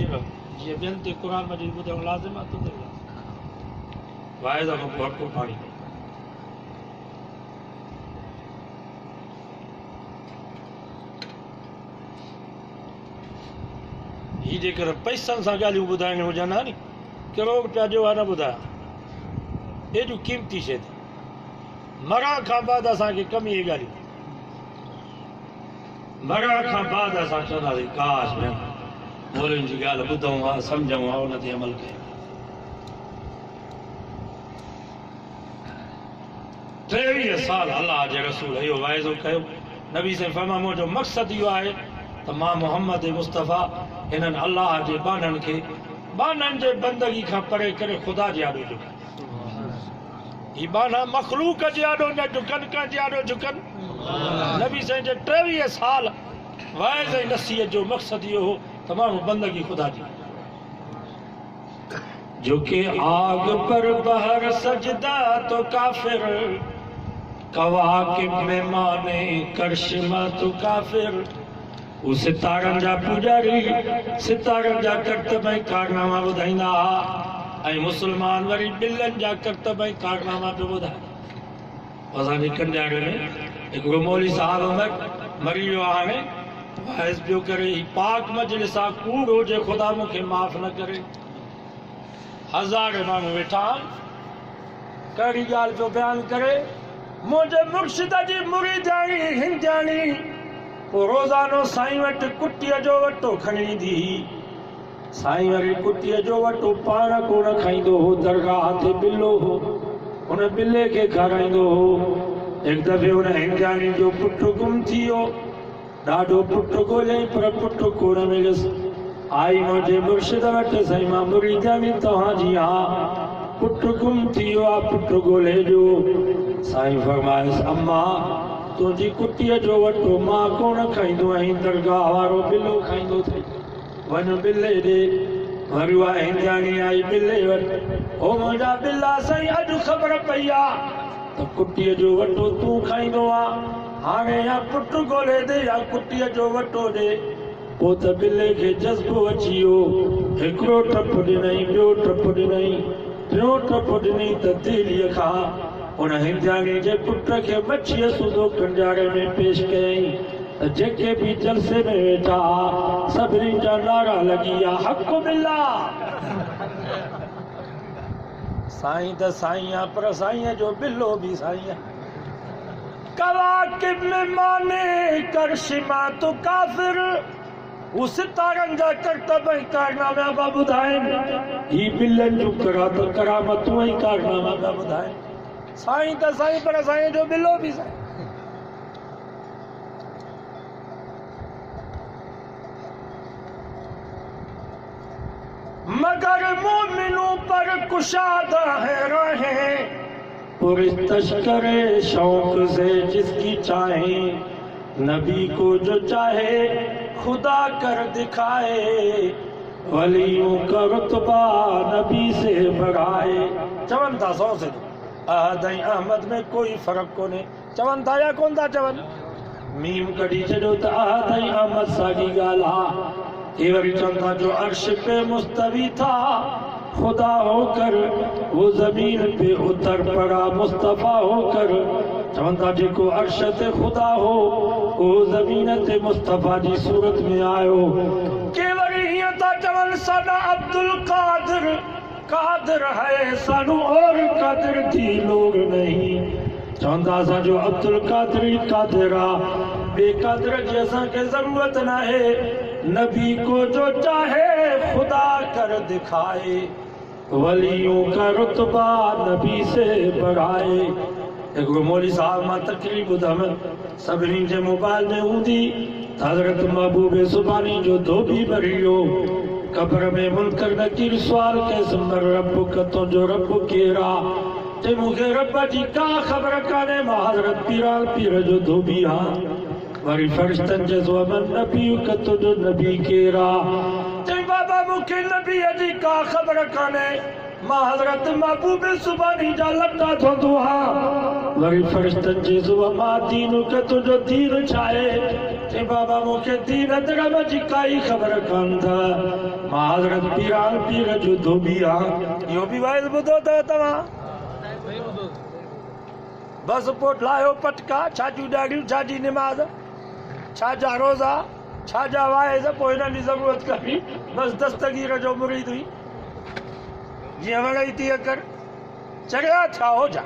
ये बेनती कुरान मजीद ॿुधण लाज़िम आहे तो वाइदा को भरपूर पानी ही जेकर पैसनि सां ॻाल्हियूं ॿुधाइणियूं हुजनि हा नी कहिड़ो रुपया जो आहे न ॿुधायो एॾियूं क़ीमती शइ मरण खां बाद असांखे कमी इहे ॻाल्हियूं मरण खां बाद असां चवंदासीं काश में मोरियुनि जी ॻाल्हि ॿुधूं हा सम्झूं हा उन ते अमल कयूं 23 साल अलाह जे रसूल इहो वाइदो कयो नबी से फरमायो मुंहिंजो मक़सदु इहो आहे त मां मोहम्मद मुस्तफ़ा इन्हनि अलाह जे बाननि खे बाननि जे बंदगी खां परे करे ख़ुदा जे आॾो झुकनि ही बाना मखलूक जे आॾो न झुकनि कंहिंजे आॾो झुकनि नबी साईं जे 23 साल वाइज़ ऐं नसीहत जो मक़सदु इहो हो त माण्हू बंदगी ख़ुदा जी झुके आग पर बहर सजदा तो काफिर कवाकिब में माने करशमा तो काफिर वो सितारनि जा पुजारी सितारनि जा करतब ऐं कारनामा ॿुधाईंदा ऐं मुस्लमान वरी ॿिलनि जा करतब ऐं कारनामा पियो ॿुधाए असांजे कंडियारे में हिकिड़ो मौली साहब मरी वियो आहे हाणे वाइज़ पियो करे ही पाक मजलिस आहे कूड़ हुजे ख़ुदा मूंखे माफ़ न करे हज़ार माण्हू वेठा कहिड़ी ॻाल्हि पियो बयानु करे मुंहिंजे मुर्शिद जी मुरीदाणी हिंजाणी पोइ रोज़ानो साईं वटि कुटीअ जो वटो खणी ईंदी साईं वरी कुटीअ जो वटो पाण कोन खाईंदो हो दरगाह ते बिल्लो हो हुन बिल्ले खे खाराईंदो हो हिकु दफ़े हुन हिंजाणी जो पुटु गुम थी वियो ॾाढो पुटु ॻोल्हियईं पर पुटु कोन मिलियुसि आई मुंहिंजे मुर्शिद वटि साईं मां मुरीदाणी तव्हांजी हा पुटु गुम थी वियो आहे पुटु ॻोल्हे ॾियो साईं फरमायसि अम्मा तुंहिंजी कुटीअ जो वटो मां कोन खाईंदो आहीं दरगाह वारो बिल्लो खाईंदो अथई वञ बिल्ले ॾे वरी उहा हिंजाणी आई बिल्ले वटि ओ मुंहिंजा बिल्ला साईं अॼु ख़बर पई आहे त कुटीअ जो वटो तूं खाईंदो आहे हाणे या पुटु ॻोल्हे ॾे या कुटीअ जो वटो ॾे पोइ त बिल्ले खे जज़्बो अची वियो हिकिड़ो टपु ॾिनई ॿियो टपु ॾिनई टियों टपु ॾिनई त तेलीअ खां उन हिंजाणी जे पुट खे मच्छीअ सूदो कंजारे में पेश कयईं त जेके बि जलसे में वेठा सभिनी जा नारा लॻी विया हक़ बिल्ला साईं त साईं आहे पर साईं जो बिल्लो बि साईं आहे कवाकिब में माने करशिमा तो काफिर वो सितारनि जा करतब ऐं कारनामा पिया ॿुधाइनि ही बिल्लनि जूं करामतूं ऐं कारनामा पिया ॿुधाइनि साईं त साईं पर साईं जो बिल्लो बि साईं मगर मोमिनों पर कुशादा है रहें पुरतश्करे शौक से जिसकी चाहे नबी को जो चाहे खुदा कर दिखाए वलियों का रुतबा नबी से बढ़ाए चवन था 100 से अहद ऐं अहमद में कोई फर्क कोन्हे चवन था या कोन था चवन मीम कढी छॾियो त अहद ऐं अहमद साॻी ॻाल्हि आहे ये वरी चवनि था जो अर्श पे मुस्तवी था खुदा होकर वो जमीन पे उतर पड़ा मुस्तफा होकर चवंदा जेको अर्श ते खुदा हो ओ ज़मीन ते मुस्तफा जी सूरत में आयो के वरी हिय ता चवन साडा अब्दुल कादिर कादिर है सानू और कादिर थी लोग नहीं चवंदा सा जो अब्दुल कादिर बेकादिर जी असां के जरूरत ना है नबी को जो चाहे खुदा कर दिखाए वलियों का रुतबा नबी से बढ़ाए। एक मौली साहब मां तकलीफ़ ॿुधम सभिनी जे मोबाइल में हूंदी हज़रत महबूब सुबानी जो धोबी भरियो कब्र में मुनकर नकीर सवाल कैसे मर रब कतो जो रब केरा ते मूंखे रब जी का ख़बर काने मां हज़रत पीर जो धोबी हां वरी फरिश्तन जे ज़ुमन नबी कतो जो नबी केरा ते बाबा मूंखे नबी जी का ख़बर काने मां हज़रत महबूब सुबानी जा लटा थोंदो हां वरी फरिश्तन जे ज़ुमन दीन कतो जो दीन छाए ते बाबा मूंखे दीन धर्म जी काई ख़बर कान था मां हज़रत पीर जो धोबी हां इहो बि वाइल ॿुधो अथव तव्हां बस पोइ लायो पटका छाजूं ॾाढियूं छाजी निमाज़ छाजा रोज़ा छाजा वाइज़ पोइ हिननि जी ज़रूरत करी बस दस्तगीर जो मुरीद हुई जीअं वणई तीअं कर चढ़िया छा हो जा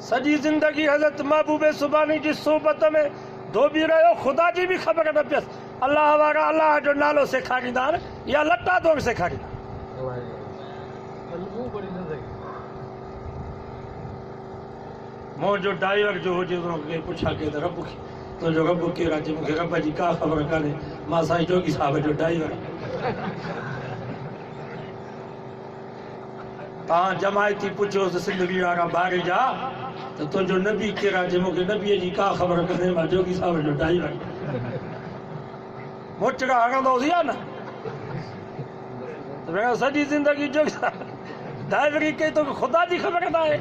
सॼी ज़िंदगी हज़रत महबूब सुबानी जी सोबत में धोबी रहियो ख़ुदा जी बि ख़बर न पियसि अलाह वारा अलाह जो नालो सेखारींदा आहिनि या लटा दौड़ सेखारींदा मुंहिंजो ड्राइवर जो हुजे पुछा के त रब खे तुंहिंजो रब केरु आहे मूंखे रब जी का ख़बर कान्हे मां साईं जोगी साहिब जो ड्राइवर तव्हां जमायती पुछियोसि सिंधवी वारा ॿार जा त तुंहिंजो नबी केरु आहे मूंखे नबीअ जी का ख़बर कान्हे मां जोगी साहिब जो ड्राइवर मोचड़ा हणंदोसीं या न त सॼी ज़िंदगी जोगी ड्राइवरी कई तोखे ख़ुदा जी ख़बर न आहे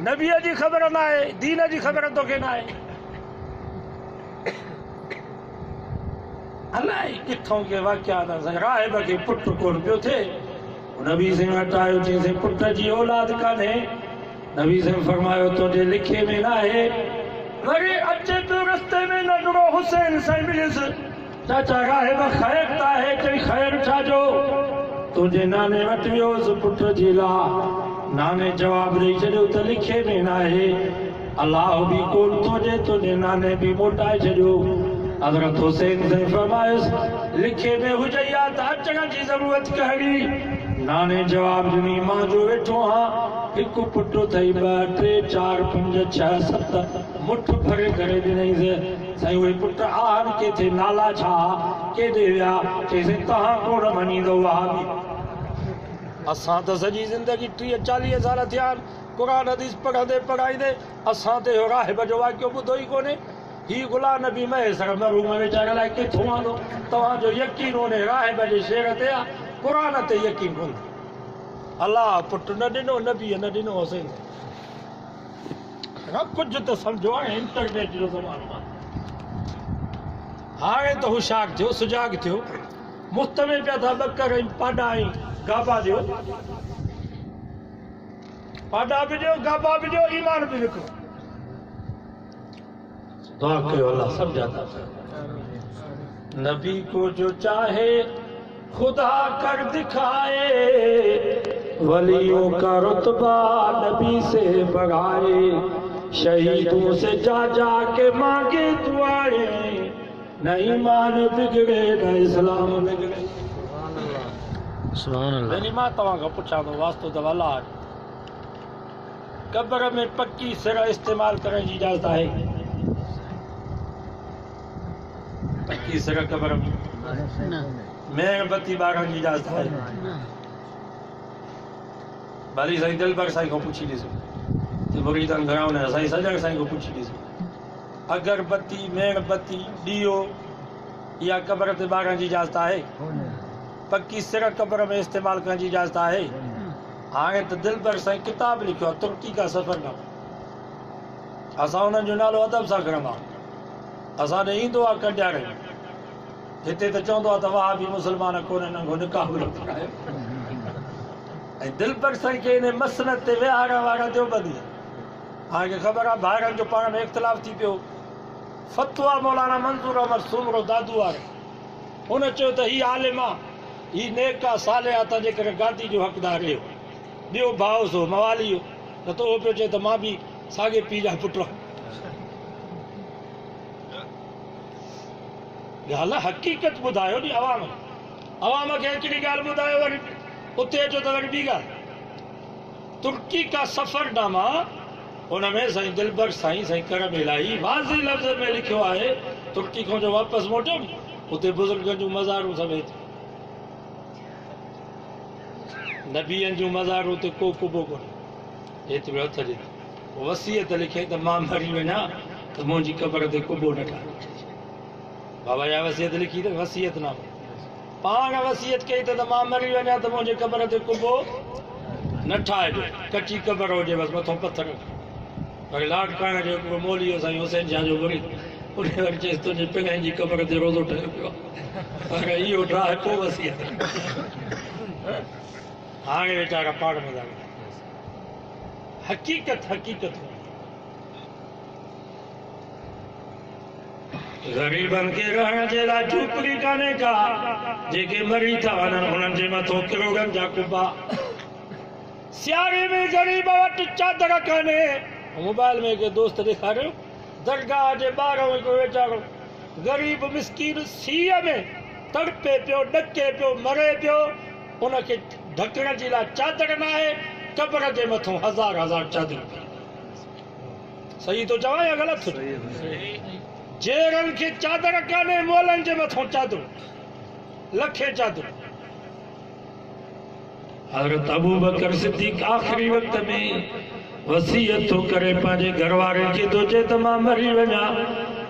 नबीअ जी ख़बर न आहे दीन जी ख़बर तोखे न आहे अलाए किथों के वाक़िया राहिब खे पुटु कोन पियो थिए नबी सिंह हटायो चईंसि पुट जी औलाद कान्हे नबी सिंह फरमायो तुंहिंजे लिखे में न आहे वरी अचे पियो रस्ते में नंढड़ो हुसैन साईं मिलियुसि चाचा राहिब ख़ैर त आहे चई ख़ैर छाजो तुंहिंजे नाने वटि वियोसि पुट जी लाइ नाने जवाब ॾेई छॾियो त लिखे में न आहे अलाह बि कोन थो ॾे तुंहिंजे नाने बि मोटाए छॾियो हज़रत हुसैन साईं फरमायुसि लिखे में हुजे हा त अचण जी ज़रूरत कहिड़ी नाने जवाब ॾिनी मां जो वेठो आहियां हिकु पुटु अथई 2 3 4 5 6 7 मुठ भरे करे ॾिनईसि साईं उहे पुट आहिनि किथे नाला छा केॾे विया चईसि तव्हां कोन मञींदो वहाबी असां त सॼी ज़िंदगी 30-40 साल थिया क़ुरान हदीस पढ़ंदे पढ़ाईंदे असां ते राहिब जो वाक़ियो ॿुधो ई कोन्हे ही गुलाम नबी महेसर मरूम वीचारे लाइ किथों आंदो तव्हांजो यकीन उन राहिब जे शेर ते आहे क़ुरान ते यकीन कोन्हे अलाह पुटु न ॾिनो नबीअ न ॾिनो हुसैन कुझु त सम्झो हाणे इंटरनेट जो ज़मानो आहे हाणे त होशियार थियो सुजाग थियो मुफ़्त में पिया था ॿकर ऐं पाॾा ऐं गाबा ॾियो पाॾा बि ॾियो गाबा बि ॾियो ईमान बि विकिरो दुआ कयो अल्लाह सम्झा था नबी को जो चाहे खुदा कर दिखाए वलियों का रुतबा नबी से बढ़ाए शहीदों से जा जा के मांगे दुआएं न ईमान बिगड़े न इस्लाम बिगड़े सुभान अल्लाह नहीं मां तव्हां खां पुछां थो वास्तो त अलाह कब्र में पक्की सिर इस्तेमाल करण जी इजाज़त आहे पक्की सिर कब्र में मेणबत्ती ॿारण जी इजाज़त आहे भली साईं दिलबर साईं खां पुछी ॾिसो त मुरीदनि घणा हुन साईं सजण साईं खां पुछी ॾिसो अगरबत्ती मेणबत्ती ॾीओ इहा कब्र ते ॿारण जी इजाज़त आहे पक्की सिर कब्र में इस्तेमाल करण जी इजाज़त आहे हाणे त दिलबर साईं किताब लिखियो आहे तुर्की का सफ़रनामा असां उन्हनि जो नालो अदब सां खणंदा असां ॾे ईंदो आहे कंडियारे हिते त चवंदो आहे त वहाबी मुस्लमान कोन्हनि निकाह बि न पढ़ायो ऐं दिलबर साईं खे इन मसनत ते विहारण वारा देवबंदी हाणे ख़बर आहे ॿाहिरनि जो पाण में इख़्तिलाफ़ थी पियो फतवा मौलाना मंज़ूर अहमद सूमरो दादू वारे हुन चयो त हीउ आलिम आहे हीउ नेक आहे साले आहे तंहिंजे करे गादी जो हक़दार हुयो ॿियो भाउ सो मवाली हो न त उहो पियो चए त मां बि साॻे पीउ जा पुटु ॻाल्हि आहे हक़ीक़त ॿुधायो नी अवाम खे हिकिड़ी ॻाल्हि ॿुधायो वरी उते अचो त वरी ॿी ॻाल्हि तुर्की का सफ़रनामा हुन में साईं दिलबर साईं कर में इलाही वाज़े लफ़्ज़ में लिखियो आहे तुर्की खां जो वापसि मोटियो नी उते बुज़ुर्गनि जूं मज़ारूं समेत नबीअनि जूं मज़ारूं उते को कुबो कोन्हे एतिरो हथ ॾे वसीयत लिखे त मां मरी वञा त मुंहिंजी क़बर ते कुबो न ठाहे बाबा जा वसीयत लिखी त वसीयत न पाण वसीयत कई त मां मरी वञा त मुंहिंजे क़बर ते कुबो न ठाहे ॾे कची क़बर हुजे बसि मथां पथर वरी लाड करण जो हिकिड़ो मोली हो साईं हुसैन शाह जो मुरीद उन वरी चएसि तुंहिंजे पिंगनि जी क़बर ते रोज़ो ठहियो पियो पर इहो ठाहे पोइ वसीयत हाणे वीचारा पाण में था हक़ीक़त ग़रीबनि खे रहण जे लाइ झूपड़ी कान्हे का जेके मरी था वञनि हुननि जे मथां किरोड़नि जा कुबा सियारे में ग़रीब वटि चादर कान्हे मोबाइल में हिकु दोस्त ॾेखारियो दरगाह जे ॿाहिरां हिकिड़ो वीचारो ग़रीब मिसकीन सीअ में तड़पे पियो ॾके पियो मरे पियो उनखे ढकण जे लाइ चादर न आहे क़बर जे मथां हज़ार चादरूं सही थो चवां या ग़लति जेरनि खे चादर कान्हे मोलनि जे मथां चादरूं लखे चादरूं हज़रत अबू बकर सिद्दीक़ आख़िरी वक़्त में वसीयत थो करे पंहिंजे घर वारे खे थो चए त मां मरी वञा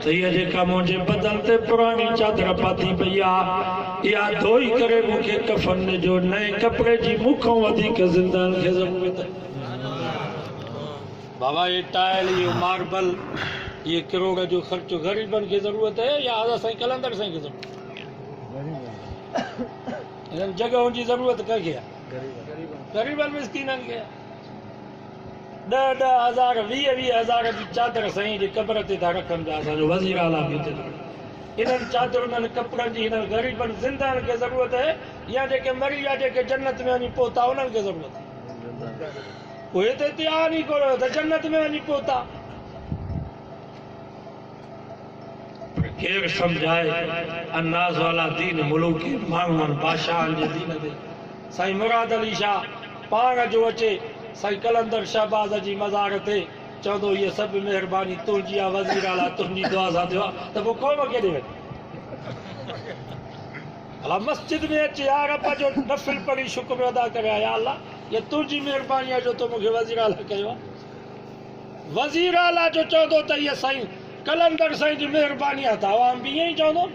त हीअ जेका मुंहिंजे बदन ते पुराणी चादर पाती पई आहे इहा धोई करे मूंखे कफ़न ॾिजो नए कपिड़े जी मूंखां वधीक ज़िंदहनि खे ज़रूरत आहे बाबा ये टाइल इहो मार्बल ये किरोड़ जो ख़र्चो ग़रीबनि खे ज़रूरत आहे या साईं कलंदर साईं खे ज़रूरत हिननि जॻहियुनि जी ज़रूरत कंहिंखे आहे ग़रीबनि मिसकीननि खे 10,000 20,000 जी चादर साईं जी क़बर ते था रखनि पिया असांजो वज़ीर आला बि इन्हनि चादरुनि कपिड़नि जी हिननि ग़रीबनि ज़िंदहनि खे ज़रूरत आहे या जेके मरी विया जेके जन्नत में वञी पहुता उन्हनि खे ज़रूरत आहे उहे त तयारु ई कोन त जन्नत में वञी पहुता केरु सम्झाए अन्नाज़ वाला दीन मुल्क माण्हुनि बादशाहनि जे दीन ते साईं मुराद अली शाह पाण जो अचे साईं कलंदर शहबाज़ जी मज़ार ते चवंदो हीअ सभु महिरबानी तुंहिंजी आहे वज़ीर आला तुंहिंजी दुआ सां थियो आहे त पोइ क़ौम केॾे वञे अला मस्जिद में अचे यार रब जो नफ़िल पढ़ी शुक्र अदा करे या अल्लाह इहा तुंहिंजी महिरबानी आहे जो तो मूंखे वज़ीर आला कयो आहे वज़ीर आला जो चवंदो त इहा साईं कलंदर साईं जी महिरबानी आहे त आवाम बि ईअं ई चवंदो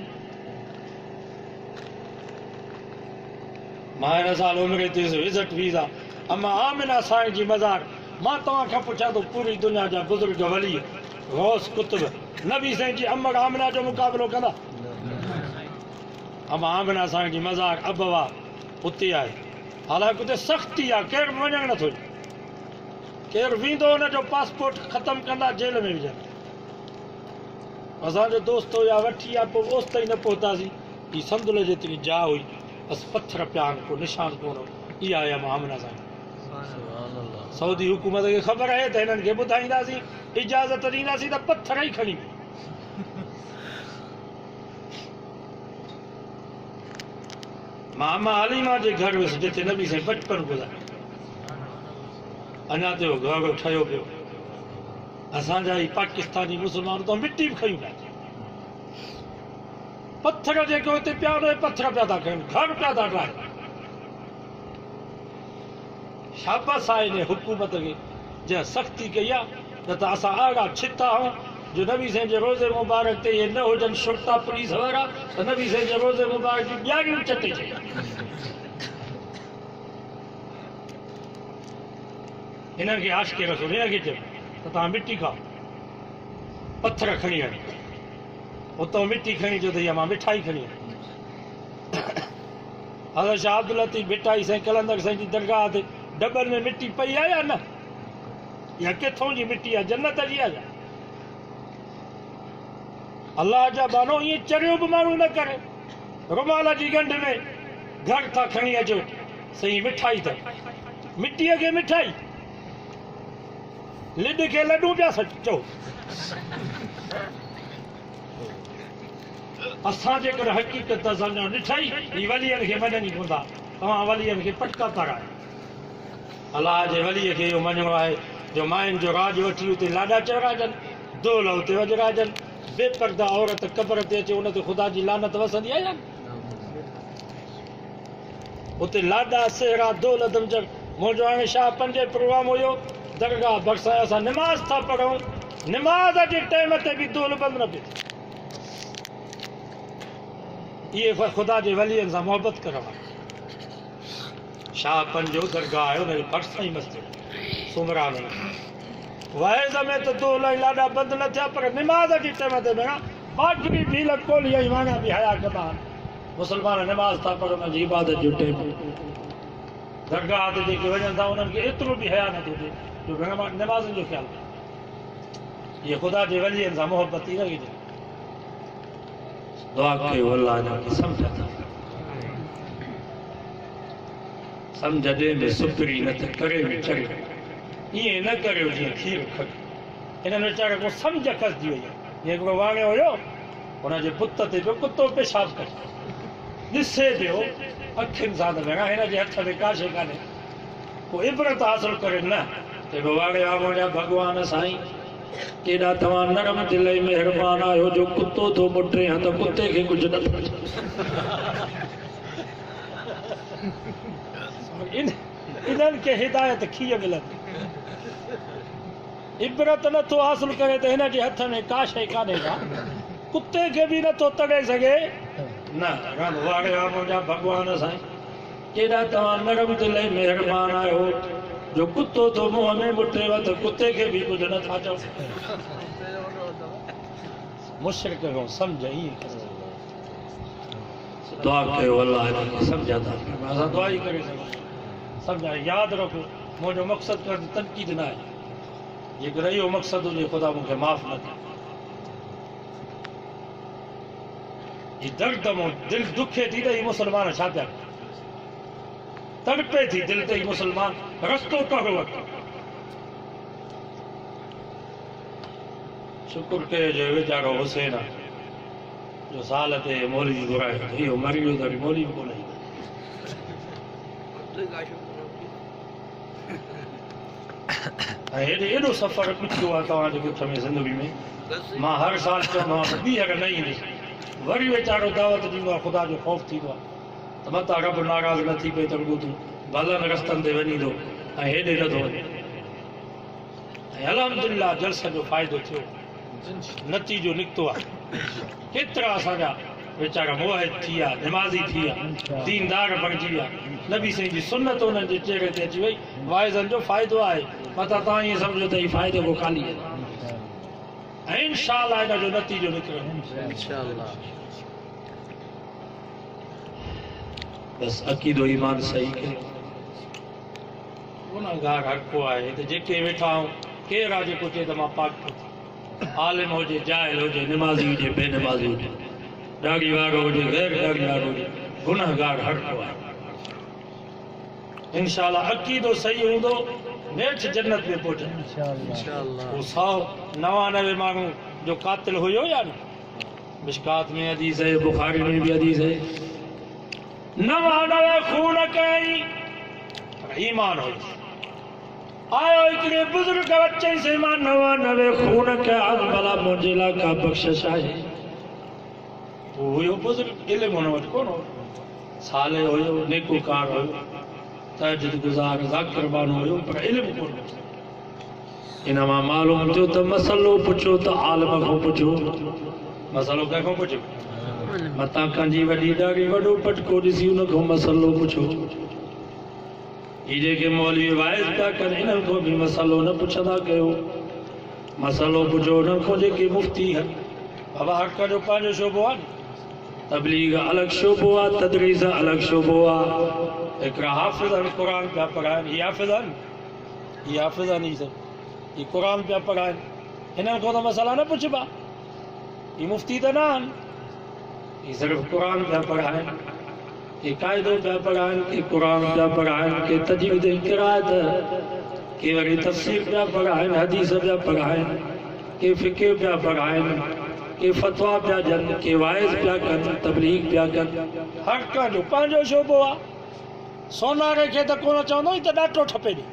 मां हिन साल उमिरि ते विज़िट वीज़ा अमा आमिना साईं जी मज़ार मां तव्हांखां पुछां थो पूरी दुनिया जा बुज़ुर्ग वली गौस कुतुब नबी साईं जी अमर आमिना जो मुक़ाबिलो कंदा अमा आमिना साईं जी मज़ार अबवा उते आहे हालांकि उते सख़्ती आहे केरु वञणु नथो केरु वेंदो हुनजो पासपोर्ट ख़तमु कंदा जेल में विझनि असांजो दोस्त हुया वठी आहे पोइ ओस ताईं न पहुतासीं ही संदुल जेतिरी जाइ हुई बसि पथर पिया आहिनि को निशान कोन इहा आहे अमा आमिना साईं सऊदी हुकूमत खे ख़बर आहे त हिननि खे ॿुधाईंदासीं इजाज़त ॾींदासीं त पथर ई खणी मां अमा हलीमा जे घर वियुसि जिते नबी साईं बचपन गुज़ारियो अञा त घर ठहियो पियो असांजा ई पाकिस्तानी मुस्लमान त मिटी बि खयूं पिया पत्थर जेके हुते पिया उहे पत्थर पिया था खणनि घर पिया था ठाहिनि शाबाश आहे हिन हुकूमत खे जंहिं सख़्ती कई आहे न त असां अहिड़ा छिता आहियूं जो नबी साईं जे रोज़े मुबारक ते इहे न हुजनि शुर्ता पुलिस वारा त नबी साईं जे रोज़े मुबारक जी ॾियारियूं चटे छॾनि हिननि खे आशिक़े रसूल हिनखे चइबो त तव्हां मिटी खाओ पत्थर खणी वञो उतां मिटी खणी अचो त इहा मां मिठाई खणी हज़रत शाह अब्दुल लतीफ़ भिटाई साईं कलंदर साईं जी दरगाह ते डबल में मिट्टी पई है या न, या किथों जी मिट्टी है, जन्नत जी है। अल्लाह जा बानो ये चरियो भी माण्हू न करे। रुमाल जी गंढ में घर था खणी अचो सही मिठाई त मिट्टीअ खे मिठाई, लिड खे लड्डू पिया चओ। असां जेकर हक़ीक़त सम्झो ॾिठई ही वलियनि खे मञनि पवंदा। तव्हां वलियनि खे पटका तरायो। अलाह जे वलीअ खे इहो मञिणो आहे जो मायुनि जो राज वठी उते लाॾा चवराजनि, दोल उते वॼराजनि, बेपर्दा औरत क़बर ते अचे उन ते ख़ुदा जी लानत वसंदी आहे या उते लाॾा सेहरा दोल दमजन। मुंहिंजो हाणे छा 5 प्रोग्राम हुयो दरगाह भरिसां असां निमाज़ था पढ़ूं, निमाज़ जे टाइम ते बि दोल बंदि न पियो। इहे ख़ुदा जे वलियनि सां मोहबत करणु आहे। शाह पंजो दरगाह आहे हुनजे भरिसां ई मस्जिद सुमरा में वाइज़ में त दोल ऐं लाॾा बंदि न थिया, पर निमाज़ जे टाइम ते भेण बाक़ी भील कोली ऐं वाणा बि हया कंदा आहिनि। मुस्लमान निमाज़ था पढ़नि, हुनजी इबादत जो टाइम दरगाह ते जेके वञनि था उन्हनि खे एतिरो बि हया नथो थिए जो भेण मां निमाज़नि जो ख़्यालु कयां। इहे ख़ुदा जे वलियनि सां मोहबत थी रही। दुआ कयो अल्लाह इनखे सम्झ था, सम्झ ॾे में सुपरी न त करे में चढ़े। ईअं न करियो जीअं खीर खट। हिननि वीचारे को सम्झ खसजी वई आहे। जीअं हिकिड़ो वाणियो हुयो, हुनजे पुत ते पियो कुतो पेशाब करे, ॾिसे पियो अखियुनि सां त भेण हिनजे हथ में का शइ कान्हे, पोइ इबरत हासिल करे न चइबो वाणियो आहे मुंहिंजा भॻवान साईं केॾा तव्हां नरम दिल ऐं महिरबान आहियो जो कुतो थो मुटे हा त कुते खे कुझु न थिए। इन्हनि खे हिदायत कीअं मिलंदी? इबरत नथो हासिल करे त हिन जे हथ में का शइ कान्हे का, कुते खे बि नथो तड़े सघे न। वाड़ियो आहे मुंहिंजा भॻवान साईं केॾा तव्हां नरम दिल ऐं महिरबान आहियो जो कुतो थो मुंहं में मुटेव त कुते खे बि कुझु नथा चओ। मुशरिक खां सम्झ ईअं दुआ कयो अल्लाह इनखे सम्झा था। असां दुआ ई करे सघूं। सम्झा यादि रखो मुंहिंजो मक़सदु करणु तनक़ीद न आहे। जेकर इहो मक़सदु हुजे ख़ुदा मूंखे माफ़ न करे। ही दर्द मूं दिलि दुखे थी त ही मुस्लमान छा पिया तड़पे थी दिलि ते ही मुस्लमान रस्तो कहिड़ो वठो। शुक्र कयो जो वीचारो हुसैन आहे जो साल ते मौलवी घुरायो, इहो मरी वियो त मौलवी कोन ईंदो। ऐं हेॾे एॾो सफ़र ॾुखियो आहे तव्हांजे ॻुठ में ज़िंदगी में। मां हर साल चवंदो आहियां त ॿीहर न ईंदी, वरी वीचारो दावत ॾींदो आहे, ख़ुदा जो ख़ौफ़ थींदो आहे त मथां रब नाराज़ न थी पए त रुॻो तूं भलनि रस्तनि ते वञी थो ऐं हेॾे नथो वञे। ऐं अल्हम्दुलिल्लाह जलसे जो फ़ाइदो थियो, नतीजो निकितो आहे। केतिरा असांजा वीचारा मुआहिद थी विया, निमाज़ी थी विया, दीनदार बणिजी विया। नबी साईं जी सुन्नत हुननि जे चेहरे ते अची वई। वाइज़नि जो फ़ाइदो आहे। मथां तव्हां ईअं सम्झो त हीउ फ़ाइदो को ख़ाली आहे ऐं इंशाअल्लाह हिन जो नतीजो निकिरंदो। बसि अक़ीदो ईमान सही कयो। गुनाहगार हर को आहे त जेके वेठा आहियूं केरु आहे जेको चए त मां पाक थो। आलिम हुजे, जाहिल हुजे, निमाज़ी हुजे, बेनिमाज़ी हुजे, ॾाढ़ी वारो हुजे, गैर ॾाढ़ी वारो हुजे, गुनाहगार हर को आहे। इंशाअल्लाह अक़ीदो सही हूंदो नेठि जन्नत में पहुचंदो। वो 199 माण्हू जो कातिल हुयो या न, मिशकात में हदीस है, बुखारी में भी हदीस है, 99 खून कई ईमान हो। आयो हिकिड़े बुजुर्ग बच्चे से मां 99 खून कया भला मुंहिंजे लाइ का बख़्शिश आहे। हुयो बुजुर्ग इल्मु हुन वटि कोन हो, साले हुयो, नेकोकार हुयो, तहज्जुद गुज़ार ज़ाकिर बानो हुयो, पर इल्मु कोन हो। इन मां मालूम थियो त मसलो पुछो त आलिम खां पुछो। मसलो कंहिंखां पुछो? मतां कंहिंजी वॾी ॾाढी वॾो पटको ॾिसी उन खां मसलो पुछो। ही जेके मौलवी वाइज़ पिया कनि इन्हनि खां बि मसलो न पुछंदा कयो। मसलो पुछो उन्हनि खां जेके मुफ़्ती आहिनि। बाबा हक़ जो पंहिंजो शोबो आहे न, तबलीग अलग शोबो आहे, तदरीस अलग शोबो आहे। हिकिड़ा हाफ़िज़ क़ुरान पिया पढ़ाइनि, ही हाफ़िज़ ही सभु ही क़ुरान पिया पढ़ाइनि, हिननि खां त मसाला न पुछिबा, ही मुफ़्ती त न आहिनि, ही सिर्फ़ु क़ुरान पिया पढ़ाइनि, ही क़ाइदो पिया पढ़ाइनि, के क़ुरान पिया पढ़ाइनि, के तजवीद क़िराअत, के वरी तफ़सीर पिया पढ़ाइनि, हदीस पिया पढ़ाइनि, के फ़िक़्ह पिया पढ़ाइनि, के फ़तवा पिया ॾियनि, के वाइज़ पिया कनि, तबलीग पिया कनि। हर कंहिंजो पंहिंजो शोबो आहे। सोनारे खे त कोन चवंदो ई त ॾाटो ठपे ॾे,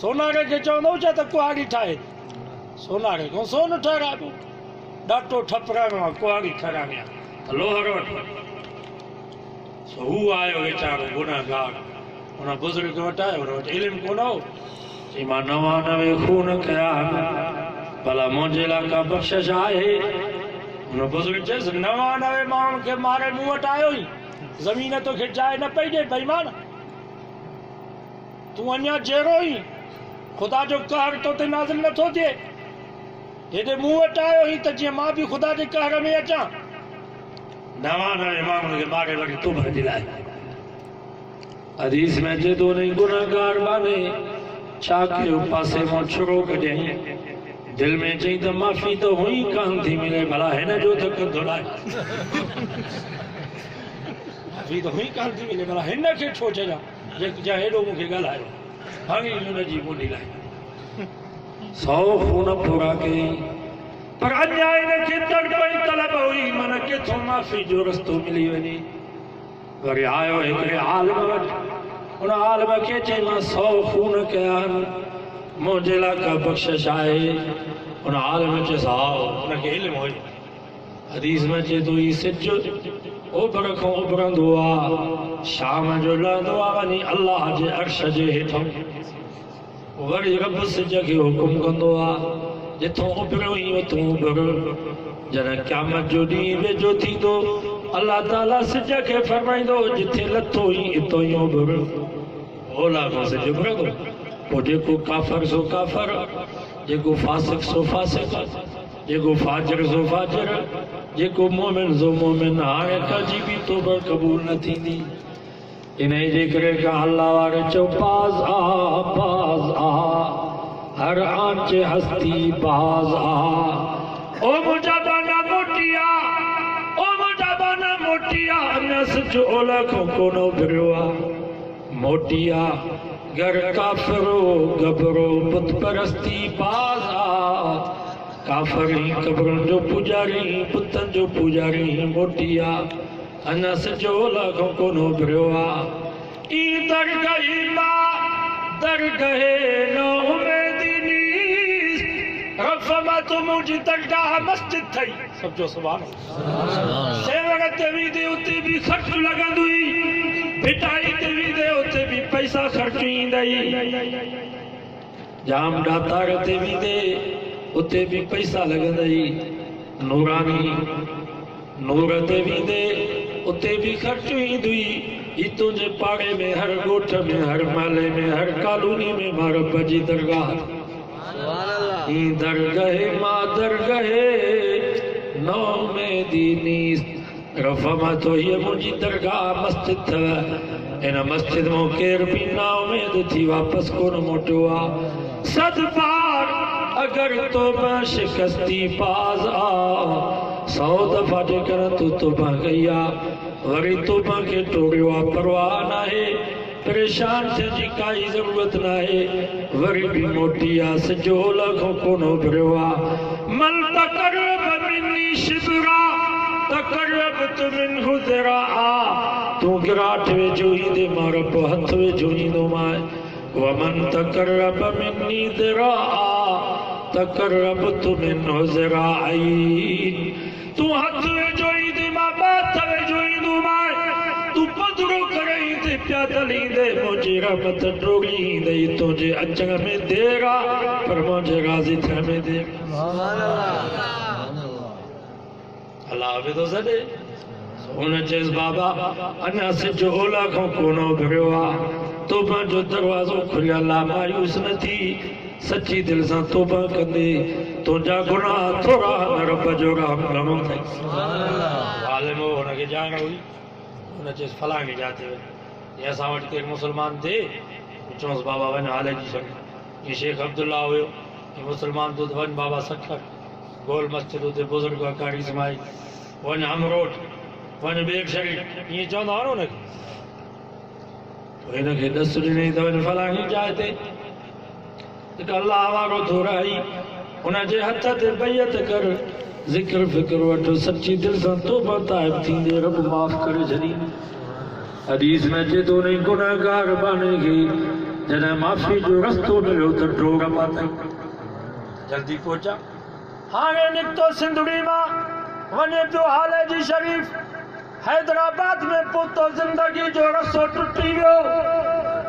सोनारे खे चवंदो छा त कुहाड़ी ठाहे, सोनारे खां सोन ठहिराइबो, ॾाटो ठपराइणो आहे, कुहाड़ी ठहिराइणी आहे, लोहर वटि। हू आयो वीचारो गुनाहगार, हुन बुज़ुर्ग वटि आयो, हुन वटि इल्मु कोन हो, चई मां 99 खून कया आहिनि, भला मुंहिंजे लाइ का बख़्शिश आहे? हुन बुज़ुर्ग चयसि 99 माण्हुनि खे मारे मूं वटि आयो ई, ज़मीन तोखे जाइ न पई ॾे बेईमान, तूं अञा जहिड़ो ई, ख़ुदा जो कहर तो ते नाज़िल नथो थिए, हेॾे मूं वटि आयो ई त जीअं मां बि ख़ुदा जे कहर में अचां। 99 माण्हुनि खे मारे वरी तूं भॼी लाइ। हदीस में अचे थो न गुनाहगार बाने छा कयो, पासे मां छुरो कढियईं, दिल में चई त माफ़ी तो हुई कान थी मिले, भला हिन जो त कंदो लाइ, माफ़ी तो हुई कान थी मिले, भला हिन खे छो चइजां जंहिं हेॾो मूंखे ॻाल्हायो, भाङी हुनजी ॿोली लाइ 100 खून पूरा कयईं, पर अञा हिनखे तड़पई तलब हुई, मन किथों माफ़ी जो रस्तो मिली वञे। वरी आयो हिकिड़े आलिम वटि, हुन आलिम खे चई मां 100 खून कया आहिनि, मुंहिंजे लाइ का बख़्शिश आहे? हुन आलिम चयसि हा, हुनखे इल्मु हुयो। हदीस में अचे थो ही सिज ओभर खां उभरंदो आहे, शाम जो लहंदो आहे वञी अलाह जे अर्श जे हेठां, वरी रब सिज खे हुकुम कंदो आहे जिथों उभरियो ई उथों उभर। जॾहिं क़यामत जो ॾींहुं वेझो थींदो, अल्लाह ताला सिज खे फरमाईंदो जिथे लथो ई इतो ई उभर, ओला खां सिज उभरंदो। पोइ जेको काफ़र सो काफ़र, जेको फासिक सो फासिक, जेको फाजिर सो फाजिर, जेको मोमिन सो मोमिन। हाणे कंहिंजी बि तौबा क़बूल न थींदी, इन जे करे का अल्लाह वारे चओ बाज़ आ, हर आंच हस्ती बाज़ आ। ओ मुंहिंजा बाना मोटिया, ओ मुंहिंजा बाना मोटिया, अञा सिज ओला खां कोन उभरियो आहे, मोटिया घर काफ़िरो गबरो बुत परस्ती बाज़ आ। काफ़िरी कब्रनि जो पुजारी, बुतनि जो पुजारी मोटिया, अञा सिज ओला खां कोन उभरियो आहे। ई दरगही मां दरगहे नो उमेदी नीस, रफ़ मां तो मुंहिंजी दरगाह मस्जिद ठही, सम्झो सुभाणे सेवक ते वेंदे उते बि ख़र्च लॻंदुई, भिटाई ते वेंदे उते बि पैसा ख़र्च ईंदई, जाम ॾातार ते वेंदे उते बि पैसा लॻंदई, नूरानी नूर ते वेंदे उते बि ख़र्च ईंदुई। ही तुंहिंजे पाड़े में, हर ॻोठ में, हर महले में, हर कॉलोनी में मां रब जी दरगाह, ही दरगहे मां दरगहे नौ में दीनीस, रफ़ मां तो हीअ मुंहिंजी दरगाह मस्जिद अथव, हिन मस्जिद मां केर बि ना उमेद थी वापसि कोन मोटियो आहे। सद बार अगर तौबा शिकस्ती बाज़ आ, 100 दफ़ा जेकर तूं तौबा कई आहे, वरी तौबा खे टोड़ियो आहे, परवाह नाहे, परेशान थियण जी काई ज़रूरत नाहे, वरी बि मोटी आहे, सिज ओला खां कोन उभरियो आहे। मल तक़र्रब मिन्नी शिबरा तक़र्रबतु मिन्हु ज़िराआ, तूं गिराट वेझो ईंदे मां रब हथ वेझो ईंदोमांइ। वमन तक़र्रब मिन्नी ज़िराआ तक़र्रबतु मिन्हु ज़िराअईन, तूं हथ वेझो ईंदे मां हथ वेझो ईंदोमांइ, तूं पधरो करे ईंदे पैदल ईंदे मुंहिंजी रहमत डोड़ी ईंदई। तुंहिंजे अचण में देर आहे पर मुंहिंजे राज़ी थियण में देर। अलाह बि थो सॾे, हुन चयसि बाबा अञा सिज ओला खां कोन उभरियो आहे, तौबा जो दरवाज़ो खुलियल आहे, मायूस न थी, सच्ची दिल सां तौबा कंदे तुंहिंजा गुनाह थोरा रब जो रहम घणो अथई आलिम हो हुनखे ॼाण हुई हुन चयसि फलाणे जाते वञ या असां वटि केरु मुस्लमान थिए चयोसि बाबा वञ हाले जी छॾ ये शेख अब्दुल्ला हुयो ये मुस्लमान तो वञ बाबा सखर गोल मस्जिद उते बुज़ुर्ग कारी समाई वञ हमरोट वञ ॿिए शरीर ईअं चवंदा हुआ न हुनखे हिनखे ॾस ॾिनई त वञ फलाणी जाइ ते हिकु अलाह वारो थोराई हुनजे हथ ते बैयत कर ज़िक्र फिक्र वठो सच्ची दिल सां तौबा ताइब थींदे रब माफ़ करे छॾी हदीस में अचे थो उन गुनाहगार बाने खे जॾहिं माफ़ी जो रस्तो मिलियो त ड्रोर पातई जल्दी पहुचा हाणे निकितो सिंधुड़ी मां वञे पियो हाले जी शरीफ़ हैदराबाद में पहुतो ज़िंदगी जो रस्तो टुटी वियो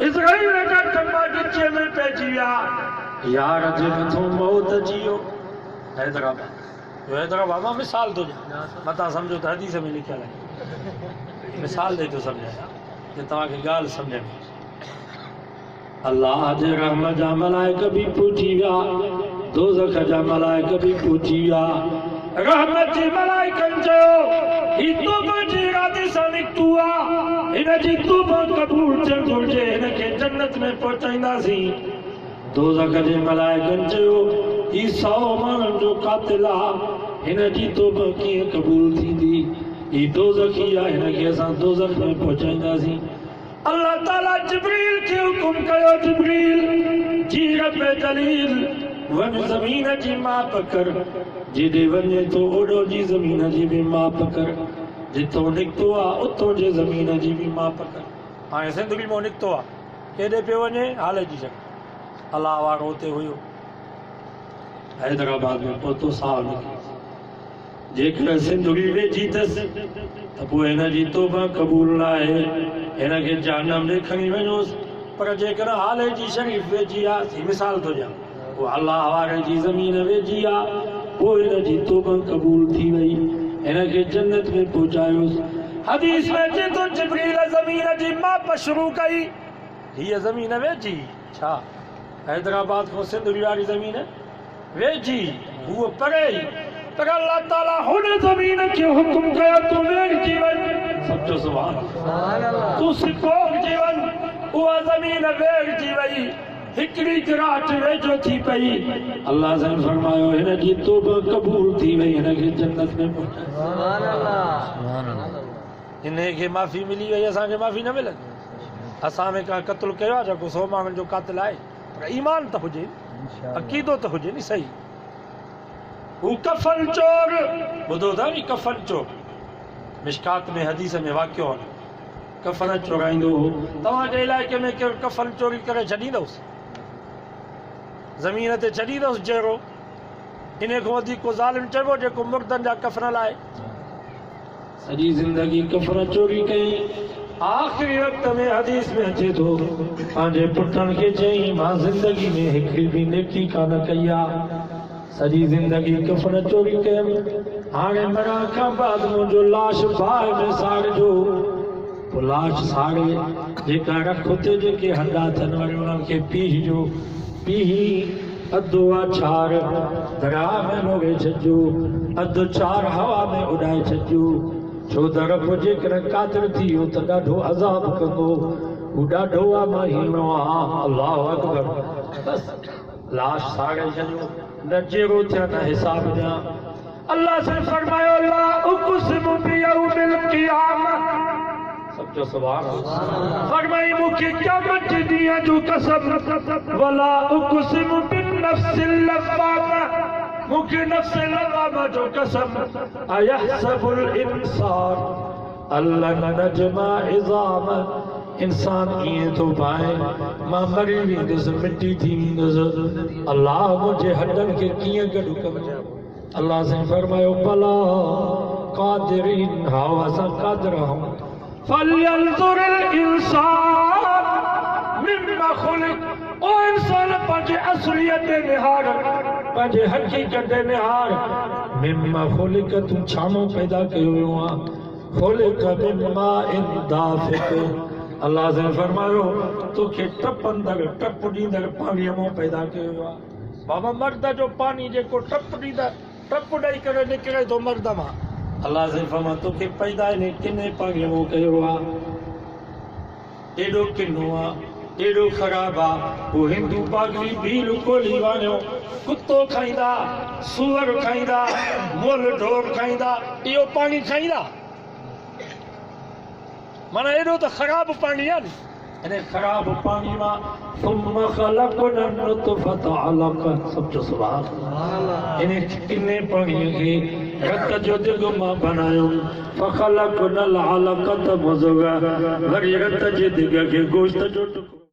इज़राइल जा टंबा गिचे में पइजी विया यार जे मथो मौत अची वियो हैदराबाद मां मिसाल थो ॾियां मथां सम्झो त हदीस में लिखियल आहे मिसाल ॾेई थो सम्झायां कि तव्हांखे ॻाल्हि सम्झ में अल्लाह जे रहम जा मलाइक बि पहुची विया दोज़ख जा मलाइक बि पहुची विया रहमत जे मलाइकनि चयो ही तौबा जे इरादे सां निकितो आहे हिन जी तौबा क़बूल थियणु घुरिजे हिनखे जन्नत में पहुचाईंदासीं दोज़ख जे मलाइकनि चयो ही 100 माण्हुनि जो क़ातिल आहे हिन जी तौबा कीअं क़बूल थींदी ही दोज़खी आहे हिनखे असां दोज़ख में पहुचाईंदासीं अल्लाह ताला जिब्रील खे हुकुम कयो जिब्रील जी रब जलील वञ ज़मीन जी माप कर जेॾे वञे थो ओॾो जी ज़मीन जी बि माप कर जिथो निकितो आहे उतो जे ज़मीन जी बि माप कर हाणे सिंधड़ी मां निकितो आहे केॾे पियो वञे हाले जी छॾ अलाह वारो हुते हुयो हैदराबाद में पहुतो साहु निकिरी जेकर सिंधड़ी वेझी अथसि त पोइ हिन जी तौबा क़बूल न आहे हिनखे जहन्नम ॾे खणी वञोसि पर जेकर हाले जी शरीफ़ वेझी आहे मिसाल थो ॾियां पोइ अलाह वारे जी ज़मीन वेझी आहे पोइ हिन जी तौबा क़बूल थी वई हिनखे जन्नत में पहुचायोसि हदीस में अचे थो जिब्रील ज़मीन जी माप शुरू कई हीअ ज़मीन वेझी छा हैदराबाद खां सिंधड़ी वारी ज़मीन वेझी उहो परे पर अल्लाह ताला हुन ज़मीन खे हुकुम कयो तूं वेझी वञ सचो सुभान अल्लाह तूं सिकोड़जी वञ उहा ज़मीन वेझी वई हिकिड़ी गिराट वेझो थी पई अल्लाह सां फरमायो हिन जी तौबा क़बूल थी वई हिनखे जन्नत में पहुचायो हिनखे माफ़ी मिली वई असांखे माफ़ी न मिलंदी असां में का क़त्ल कयो आहे जेको 100 माण्हुनि जो क़ातिल आहे पर ईमान त हुजे अक़ीदो त हुजे नी सही हू कफन चोर ॿुधो था नी कफन चोर मिशकात में हदीस में वाक़ियो आहे कफन चोराईंदो हो तव्हांजे इलाइक़े में केरु कफन चोरी करे छॾींदुसि ज़मीन ते छॾींदुसि जहिड़ो इन खां वधीक को ज़ालिम चइबो जेको मुर्दनि जा कफन लाइ सॼी ज़िंदगी कफन चोरी कई आख़िरी वक़्त में हदीस में अचे थो पंहिंजे पुटनि खे चई मां ज़िंदगी में हिकिड़ी बि नेकी कान कई आहे सॼी ज़िंदगी कफन चोरी कयमि हाणे मरण खां बाद मुंहिंजो लाश बाहि में साड़िजो पोइ लाश साड़े जेका रख हुते जेके हंडा थियनि वरी उन्हनि खे पीहिजो पीही अधु आछार दरिया में मोड़े छॾिजो अधु चार हवा में उॾाए छॾिजो छो त रब जेकॾहिं क़ादिर थी वियो त ॾाढो अज़ाब कंदो हू ॾाढो महीनो आहे अल्लाह अकबर बसि लाश साड़े छॾियो न जहिड़ो थिया न हिसाब ॾियां अल्लाह से फरमायो ला उक़सिमु बियौमिल क़ियामह सचो सुभान अल्लाह फरमाई मूंखे क़यामत जे ॾींहं जो कसम वला उक़सिमु बिन्नफ्सिल लव्वामा मूंखे नफ्स लव्वामा जो कसम अयहसबुल इंसान अल्लन नजमा इज़ाम इंसान ईअं थो पाए मां मरी वेंदुसि मिटी थी वेंदुसि अल्लाह मुंहिंजे हॾनि खे कीअं गॾु कयो अल्लाह सां फरमायो भला क़ादिरीन हा असां क़ादिर आहियूं फलयंज़ुरिल इंसान मिम्मा ख़ुलिक़ ओ इंसान पंहिंजे असलियत निहार पंहिंजे हक़ीक़त निहार मिम्मा ख़ुलिक़ तूं छामो पैदा कयो वियो आहे ख़ुलिक़ मिम्मा इन दाफ़िक़ अल्लाह से फरमायो तोखे टप अंदर टप ॾींदड़ पाणीअ मां पैदा कयो आहे। बाबा मर्द जो पानी जेको टप ॾींदड़ टप ॾेई करे निकिरे थो मर्द मां, अल्लाह से फरमा तोखे पैदा इन किने पाणीअ मां कयो आहे। एॾो किनो आहे, एॾो ख़राबु आहे, हू हिंदू पागली भील कोली वाञो कुतो खाईंदा, सूअर खाईंदा, मुल ढोर खाईंदा, इहो पाणी खाईंदा। माना एॾो त ख़राबु पाणी आहे इन ख़राबु पाणी मां ثم خلقنا النطفة علقة सभु सुभान अल्लाह। इन किने पाणीअ खे रत जो दिग मां बणायो فخلقنا العلقة मुज़ग़ة, वरी रत जे दिग खे गोश्त जो टुकड़ो